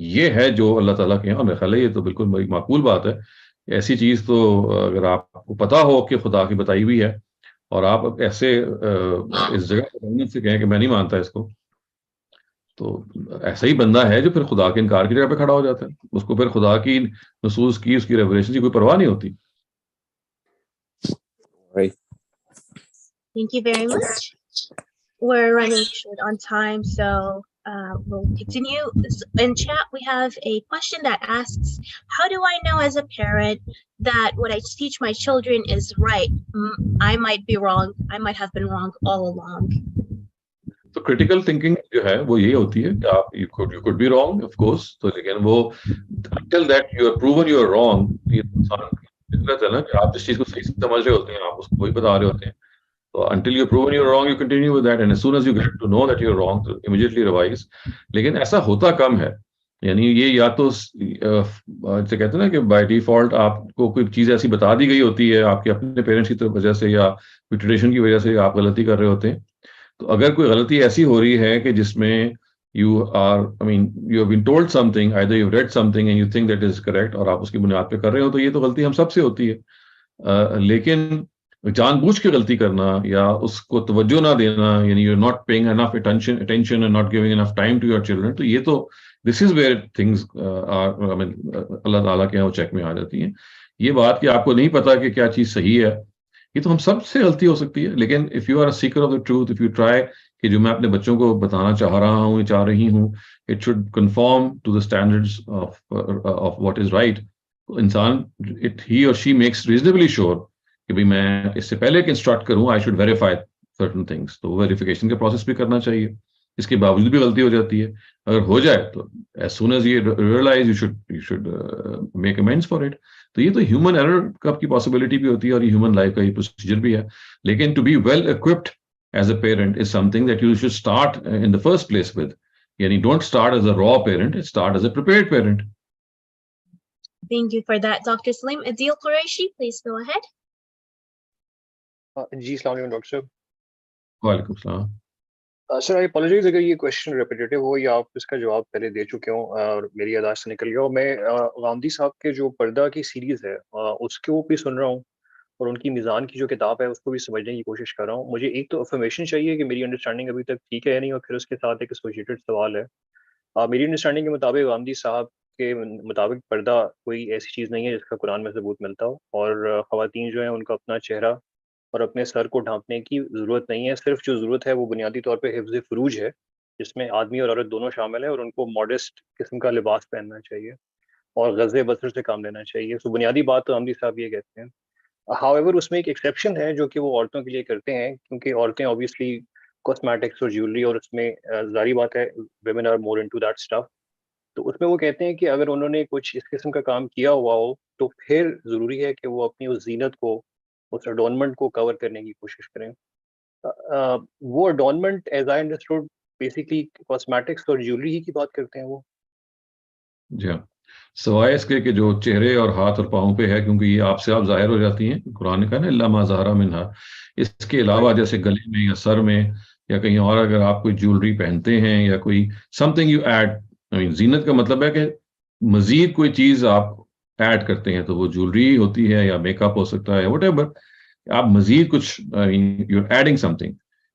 یہ ہے جو اللہ تعالیٰ کے یہاں میرا خیال ہے یہ تو بالکل بڑی معقول بات ہے. ایسی چیز تو اگر آپ کو پتا ہو کہ خدا کی بتائی ہوئی ہے اور آپ ایسے اس جگہ سے کہیں کہ میں نہیں مانتا اس کو, تو ایسا ہی بندہ ہے جو پھر خدا کے انکار کی جگہ پہ کھڑا ہو جاتا ہے. اس کو پھر خدا کی نصوص کی, اس کی ریولیشن کی کوئی پرواہ نہیں ہوتی.
Thank you very much. We're running short on time, so we'll continue. In chat, we have a question that asks, how do I know as a parent that what I teach my children is right? I might be wrong. I might have been wrong all along.
تو کریٹیکل تھنکنگ جو ہے وہ یہی ہوتی ہے کہ آپ you could be wrong of course, تو لیکن وہ until that you are proven you are wrong, یہ انسان کی فطرت ہے نا کہ آپ جس چیز کو صحیح سمجھ رہے ہوتے ہیں آپ اس کو وہی بتا رہے ہوتے ہیں. So until you're proven you're wrong, you continue with that, and as soon as you get to know that you're wrong, so immediately revise. لیکن ایسا ہوتا کم ہے. یعنی یہ یا تو جیسے کہتے ہیں نا کہ بائی ڈیفالٹ آپ کو کوئی چیز ایسی بتا دی گئی ہوتی ہے آپ کے اپنے پیرنٹس کی وجہ سے یا کوئی ٹریڈیشن کی وجہ سے آپ غلطی کر رہے ہوتے ہیں. تو اگر کوئی غلطی ایسی ہو رہی ہے کہ جس میں you have been told something, either you've read something and you think that is correct اور آپ اس کی بنیاد پہ کر رہے ہو, تو یہ تو غلطی ہم سب سے ہوتی ہے. لیکن جان بوجھ کے غلطی کرنا یا اس کو توجہ نہ دینا, یعنی you're not paying enough attention and not giving enough time to your children, تو یہ تو this is where things اللہ تعالیٰ کے یہاں وہ چیک میں آ جاتی ہیں. یہ بات کہ آپ کو نہیں پتا کہ کیا چیز صحیح ہے, یہ تو ہم سب سے غلطی ہو سکتی ہے. لیکن if you are a seeker of the truth, if you try کہ جو میں اپنے بچوں کو بتانا چاہ رہا ہوں, چاہ رہی ہوں, it should conform to the standards of what is right. انسان he or she makes reasonably sure کہ بھائی میں اس سے پہلے کہ انسٹرکٹ کروں I should verify certain things. تو ویریفیکیشن کا پروسیس بھی کرنا چاہیے. اس کے باوجود بھی غلطی ہو جاتی ہے. اگر ہو جائے تو as soon as you realize you should make amends for it. تو یہ تو ہیومن ایرر کی پاسبلٹی بھی ہوتی ہے اور یہ ہیومن لائف کا یہ پروسیجر بھی ہے. لیکن to be well equipped as a parent is something that you should start in the first place with. یعنی don't start as a raw parent, start as a prepared parent.
Thank you for that, Dr. Salim. Adil Qureshi, please go ahead.
جی السلام علیکم ڈاکٹر صاحب.
وعلیکم السلام.
سر آئی اپالوجائز اگر یہ کوشچن ریپیٹیٹیو ہو یا آپ اس کا جواب پہلے دے چکے ہوں اور میری یادداشت سے نکل گیا ہو. میں غامدی صاحب کے جو پردہ کی سیریز ہے اس کے وہ بھی سن رہا ہوں اور ان کی میزان کی جو کتاب ہے اس کو بھی سمجھنے کی کوشش کر رہا ہوں. مجھے ایک تو افرمیشن چاہیے کہ میری انڈرسٹینڈنگ ابھی تک ٹھیک ہے یا نہیں, اور پھر اس کے ساتھ ایک ایسوسیٹڈ سوال ہے. میری انڈرسٹینڈنگ کے مطابق غامدی صاحب کے مطابق پردہ کوئی ایسی چیز نہیں ہے جس کا قرآن میں ثبوت ملتا ہو, اور خواتین جو ہیں ان کو اپنا چہرہ اور اپنے سر کو ڈھانپنے کی ضرورت نہیں ہے. صرف جو ضرورت ہے وہ بنیادی طور پہ حفظ فروج ہے, جس میں آدمی اور عورت دونوں شامل ہیں, اور ان کو ماڈسٹ قسم کا لباس پہننا چاہیے اور غزے بسر سے کام لینا چاہیے. سو بنیادی بات تو غامدی صاحب یہ کہتے ہیں. ہاؤ ایور اس میں ایک ایکسیپشن ہے جو کہ وہ عورتوں کے لیے کرتے ہیں, کیونکہ عورتیں اوبیسلی کاسمیٹکس اور جیولری, اور اس میں ظاہری بات ہے women are more into that stuff. تو اس میں وہ کہتے ہیں کہ اگر انہوں نے کچھ اس قسم کا کام کیا ہوا ہو تو پھر ضروری ہے کہ وہ اپنی اس زینت کو, اس اڈورنمنٹ کو کور کرنے کی کوشش کریں. وہ adornment as I understood basically cosmetics اور جیولری ہی کی بات کرتے ہیں وہ.
جی ہاں, سوائے اس کے کہ جو چہرے اور ہاتھ اور پاؤں پہ ہے, کیونکہ یہ آپ سے آپ ظاہر ہو جاتی ہیں, قرآن نے کہا نا الا ما ظہر منہا. اس کے علاوہ جیسے گلے میں یا سر میں یا کہیں اور اگر آپ کوئی جیولری پہنتے ہیں یا کوئی سم تھنگ یو ایڈ, زینت کا مطلب ہے کہ مزید کوئی چیز آپ ایڈ کرتے ہیں, تو وہ جیولری ہوتی ہے یا میک اپ ہو سکتا ہے, وٹ ایور, آپ مزید کچھ you adding something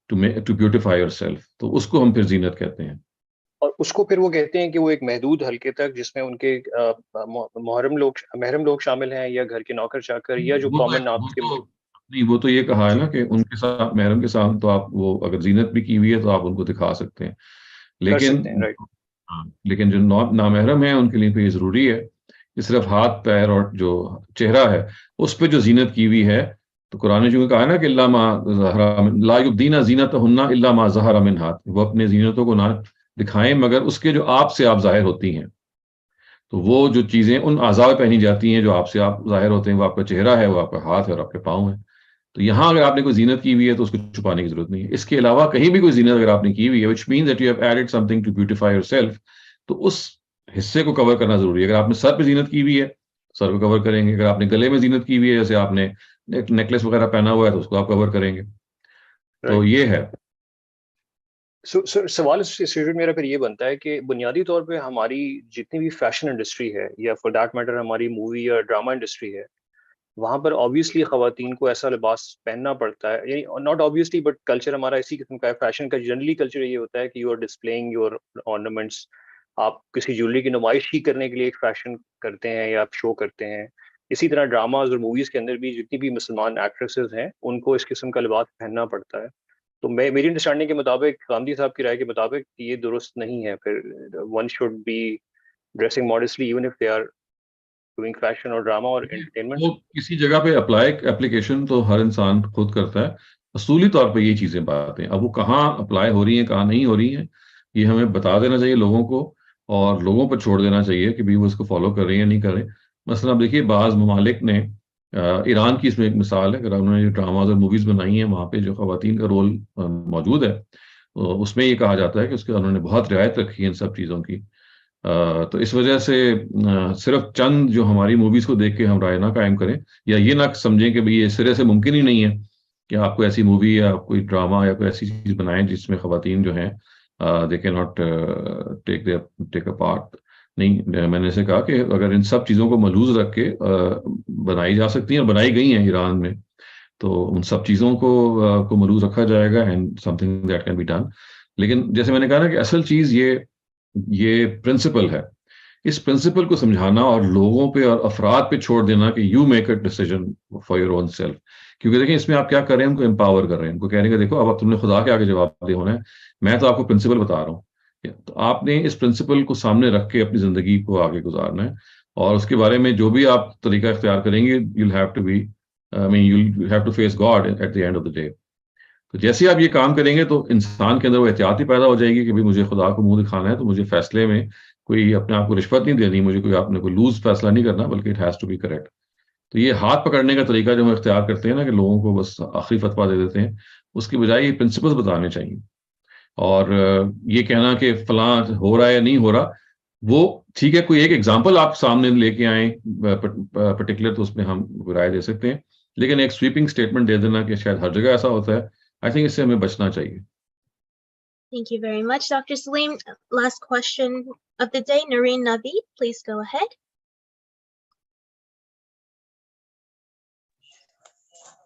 to beautify yourself, تو اس کو ہم پھر زینت کہتے ہیں.
اور اس کو پھر وہ کہتے ہیں کہ وہ ایک محدود حلقے تک, جس میں ان کے محرم لوگ شامل ہیں, یا گھر کے نوکر چاکر, یا جو کامن آپ کے.
نہیں, وہ تو یہ کہا ہے نا کہ ان کے ساتھ, محرم کے ساتھ تو آپ وہ اگر زینت بھی کی ہوئی ہے تو آپ ان کو دکھا سکتے ہیں, لیکن جو نامحرم ہیں ان کے لیے تو یہ ضروری ہے کہ صرف ہاتھ پیر اور جو چہرہ ہے اس پہ جو زینت کی ہوئی ہے, تو قرآن نے جو کہا ہے نا کہ اللہ ما لا یبدین زینتہن الا ما ظہر منہا, وہ اپنے زینتوں کو نہ دکھائیں مگر اس کے جو آپ سے آپ ظاہر ہوتی ہیں. تو وہ جو چیزیں ان اعضاء پہ پہنی جاتی ہیں جو آپ سے آپ ظاہر ہوتے ہیں, وہ آپ کا چہرہ ہے, وہ آپ کا ہاتھ ہے اور آپ کے پاؤں ہے. تو یہاں اگر آپ نے کوئی زینت کی ہوئی ہے تو اس کو چھپانے کی ضرورت نہیں ہے. اس کے علاوہ کہیں بھی کوئی زینت اگر آپ نے کی ہوئی ہے, which means that you have added something to beautify yourself, تو اس حصے کو کور کرنا ضروری ہے. اگر آپ نے سر پہ زینت کی ہوئی ہے سر کو کور کریں گے, اگر آپ نے گلے میں زینت کی ہوئی ہے جیسے آپ نے نیکلس وغیرہ پہنا ہوا ہے تو اس کو آپ کور کریں گے. تو یہ ہے
سوال میرا پھر یہ بنتا ہے کہ بنیادی طور پہ ہماری جتنی بھی فیشن انڈسٹری ہے, یا فار دیٹ میٹر ہماری مووی یا ڈرامہ انڈسٹری ہے, وہاں پر آبویسلی خواتین کو ایسا لباس پہننا پڑتا ہے, یعنی ناٹ آبویسلی بٹ کلچر ہمارا اسی قسم کا ہے. فیشن کا جنرلی کلچر یہ ہوتا ہے کہ یو آر ڈسپلےئنگ یور آرنامنٹس, آپ کسی جیولری کی نمائش ہی کرنے کے لیے ایک فیشن کرتے ہیں یا آپ شو کرتے ہیں. اسی طرح ڈراماز اور موویز کے اندر بھی جتنی بھی مسلمان ایکٹریسز ہیں ان کو اس قسم کا لباس پہننا پڑتا ہے. تو میری انڈرسٹینڈنگ کے مطابق, غامدی صاحب کی رائے کے مطابق, یہ درست نہیں ہے. پھر one should be dressing modestly even if they are doing fashion اور ڈرامہ اور انٹرٹینمنٹ.
وہ کسی جگہ پہ اپلیکیشن تو ہر انسان خود کرتا ہے. اصولی طور پہ یہ چیزیں باتیں اب وہ کہاں اپلائی ہو رہی ہیں کہاں نہیں ہو رہی ہیں, یہ ہمیں بتا دینا چاہیے لوگوں کو, اور لوگوں پر چھوڑ دینا چاہیے کہ بھی وہ اس کو فالو کر رہے ہیں یا نہیں کر رہے. مثلا اب دیکھیے بعض ممالک نے, ایران کی اس میں ایک مثال ہے, اگر انہوں نے جو ڈراماز اور موویز بنائی ہیں وہاں پہ جو خواتین کا رول موجود ہے, اس میں یہ کہا جاتا ہے کہ اس کے انہوں نے بہت رعایت رکھی ہے ان سب چیزوں کی. تو اس وجہ سے صرف چند جو ہماری موویز کو دیکھ کے ہم رائے نہ قائم کریں, یا یہ نہ سمجھیں کہ بھئی یہ سرے سے ممکن ہی نہیں ہے کہ آپ کو ایسی مووی یا کوئی ڈرامہ یا کوئی ایسی چیز بنائیں جس میں خواتین جو ہیں they can not take a part. نہیں, میں نے اسے کہا کہ اگر ان سب چیزوں کو ملحوظ رکھ کے بنائی جا سکتی ہیں, بنائی گئی ہیں ایران میں, تو ان سب چیزوں کو ملحوظ رکھا جائے گا and something that can be done. لیکن جیسے میں نے کہا نا کہ اصل چیز یہ پرنسپل ہے. اس پرنسپل کو سمجھانا اور لوگوں پہ اور افراد پہ چھوڑ دینا کہ you make a decision for your own self. کیونکہ دیکھیں اس میں آپ کیا کر رہے ہیں, ان کو امپاور کر رہے ہیں, ان کو کہہ رہے ہیں کہ دیکھو اب تم نے خدا کے آگے جواب دے ہونا ہے, میں تو آپ کو پرنسپل بتا رہا ہوں. تو آپ نے اس پرنسپل کو سامنے رکھ کے اپنی زندگی کو آگے گزارنا ہے, اور اس کے بارے میں جو بھی آپ طریقہ اختیار کریں گے, you'll have to face God at the end of the day. تو جیسے آپ یہ کام کریں گے تو انسان کے اندر وہ احتیاط ہی پیدا ہو جائے گی کہ بھئی مجھے خدا کو منہ دکھانا ہے, تو مجھے فیصلے میں کوئی اپنے آپ کو رشوت نہیں دینی, مجھے کوئی آپ نے کوئی لوز فیصلہ نہیں کرنا, بلکہ it has to be correct. تو یہ ہاتھ پکڑنے کا طریقہ جو ہم اختیار کرتے ہیں نا, کہ لوگوں کو بس آخری فتویٰ دے دیتے ہیں, اس کی بجائے یہ پرنسپلز بتانے چاہیے. اور یہ کہنا کہ فلاں ہو رہا ہے یا نہیں ہو رہا, وہ ٹھیک ہے, کوئی ایک ایگزامپل آپ سامنے لے کے آئیں پرٹیکولر, تو اس میں ہم رائے دے سکتے ہیں, لیکن ایک سویپنگ اسٹیٹمنٹ دے دینا کہ شاید ہر جگہ ایسا ہوتا ہے, I think اس سے ہمیں بچنا چاہیے.
Thank you very much, Dr. Salim. Last question of the day, Noreen Naveed, please go ahead.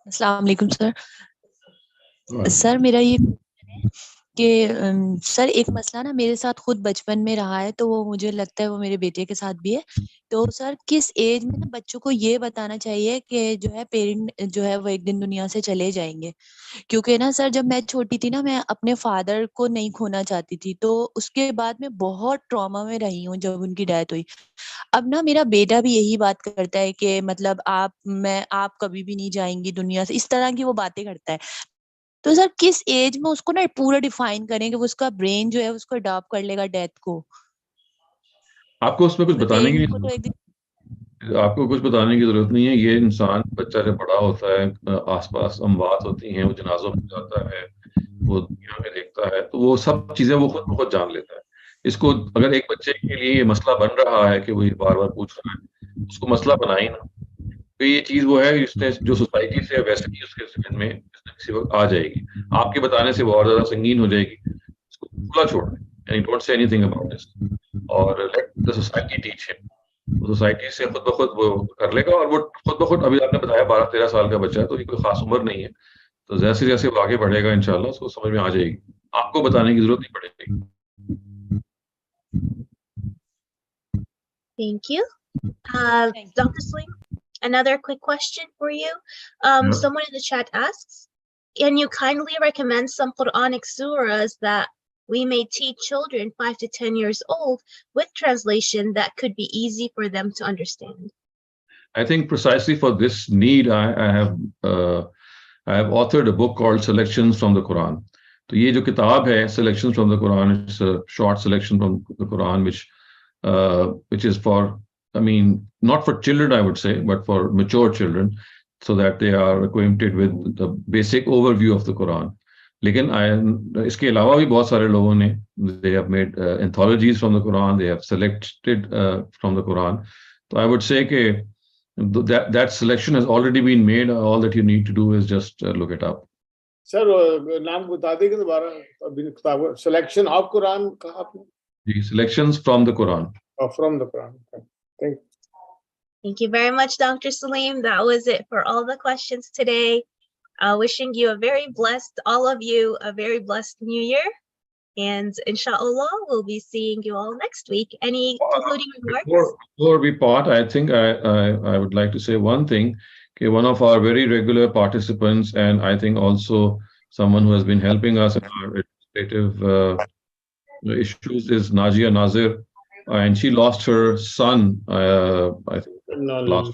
السلام علیکم سر. سر میرا یہ کہ سر ایک مسئلہ نا میرے ساتھ خود بچپن میں رہا ہے, تو وہ مجھے لگتا ہے وہ میرے بیٹے کے ساتھ بھی ہے. تو سر کس ایج میں نا بچوں کو یہ بتانا چاہیے کہ جو ہے پیرنٹ جو ہے وہ ایک دن دنیا سے چلے جائیں گے؟ کیونکہ نا سر جب میں چھوٹی تھی نا میں اپنے فادر کو نہیں کھونا چاہتی تھی, تو اس کے بعد میں بہت ٹراما میں رہی ہوں جب ان کی ڈیتھ ہوئی. اب نا میرا بیٹا بھی یہی بات کرتا ہے کہ مطلب آپ کبھی بھی نہیں جائیں گی دنیا سے, اس طرح کی وہ باتیں کرتا ہے. تو سر کس ایج میں اس کو نا پورا ڈیفائن کریں کہ وہ اس کا برین جو ہے اس کو اڈاپٹ کر لے گا ڈیتھ کو؟
آپ کو اس میں کچھ بتانے کی
پیرنٹ کو تو ایک دن
آپ کو کچھ بتانے کی ضرورت نہیں ہے. یہ انسان بچہ جب بڑا ہوتا ہے, آس پاس اموات ہوتی ہیں, وہ جنازوں میں جاتا ہے, وہ دنیا میں دیکھتا ہے, تو وہ سب چیزیں وہ خود بخود جان لیتا ہے. اس کو اگر ایک بچے کے لیے یہ مسئلہ بن رہا ہے کہ وہ بار بار پوچھ رہا ہے, اس کو مسئلہ بنائی نا. تو یہ چیز وہ ہے جس نے جو سوسائٹی سے ویسے ہی اس کے ذہن میں کسی وقت آ جائے گی. آپ کے بتانے سے وہ اور زیادہ سنگین ہو جائے گی. اس کو کھلا چھوڑ دیں, یعنی don't say any thing about this, اور لیٹ دا سوسائٹی ٹیچ ہم. سوسائٹی سے خود بخود وہ کر لے گا, اور وہ خود بخود, ابھی آپ نے بتایا 12-13 سال کا بچہ ہے, تو یہ کوئی خاص عمر نہیں ہے. تو جیسے جیسے وہ آگے بڑھے گا انشاءاللہ اس کو سمجھ میں آ جائے گی. آپ کو بتانے کی ضرورت نہیں پڑے گی.
Thank you. Dr. Salim, another quick question for you. Someone in the chat asks, can you kindly recommend some Quranic surahs that we may teach children 5 to 10 years old with translation that could be easy for them to understand?
I think precisely for this need, I have authored a book called Selections from the Quran. تو یہ جو کتاب ہے Selections from the Quran, it's a short selection from the Quran which is for, I mean, not for children I would say, but for mature children, so that they are acquainted with the basic overview of the Quran. لیکن اس کے علاوہ بھی بہت سارے لوگوں نے they have made anthologies from the Quran, they have selected from the Quran. So I would say کہ that selection has already been made. All that you need to do is just look it up.
Sir, نام بتا دیں کہ دوبارہ کتاب سلیکشن آف قرآن کہا آپ نے؟
جی, selections from the Quran.
Oh, from the Quran. Okay. Thank you.
Thank you very much, Dr. Salim. That was it for all the questions today. Wishing you all of you a very blessed new year. And inshallah, we'll be seeing you all next week. Any concluding remarks?
Before we part, I think I would like to say one thing. Okay, one of our very regular participants, and I think also someone who has been helping us in our administrative issues, is Najia Nazir, and she lost her son. I think last.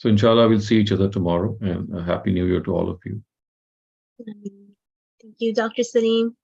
So inshallah we'll see each other tomorrow, and a happy new year to all of you.
Thank you, Dr. Salim.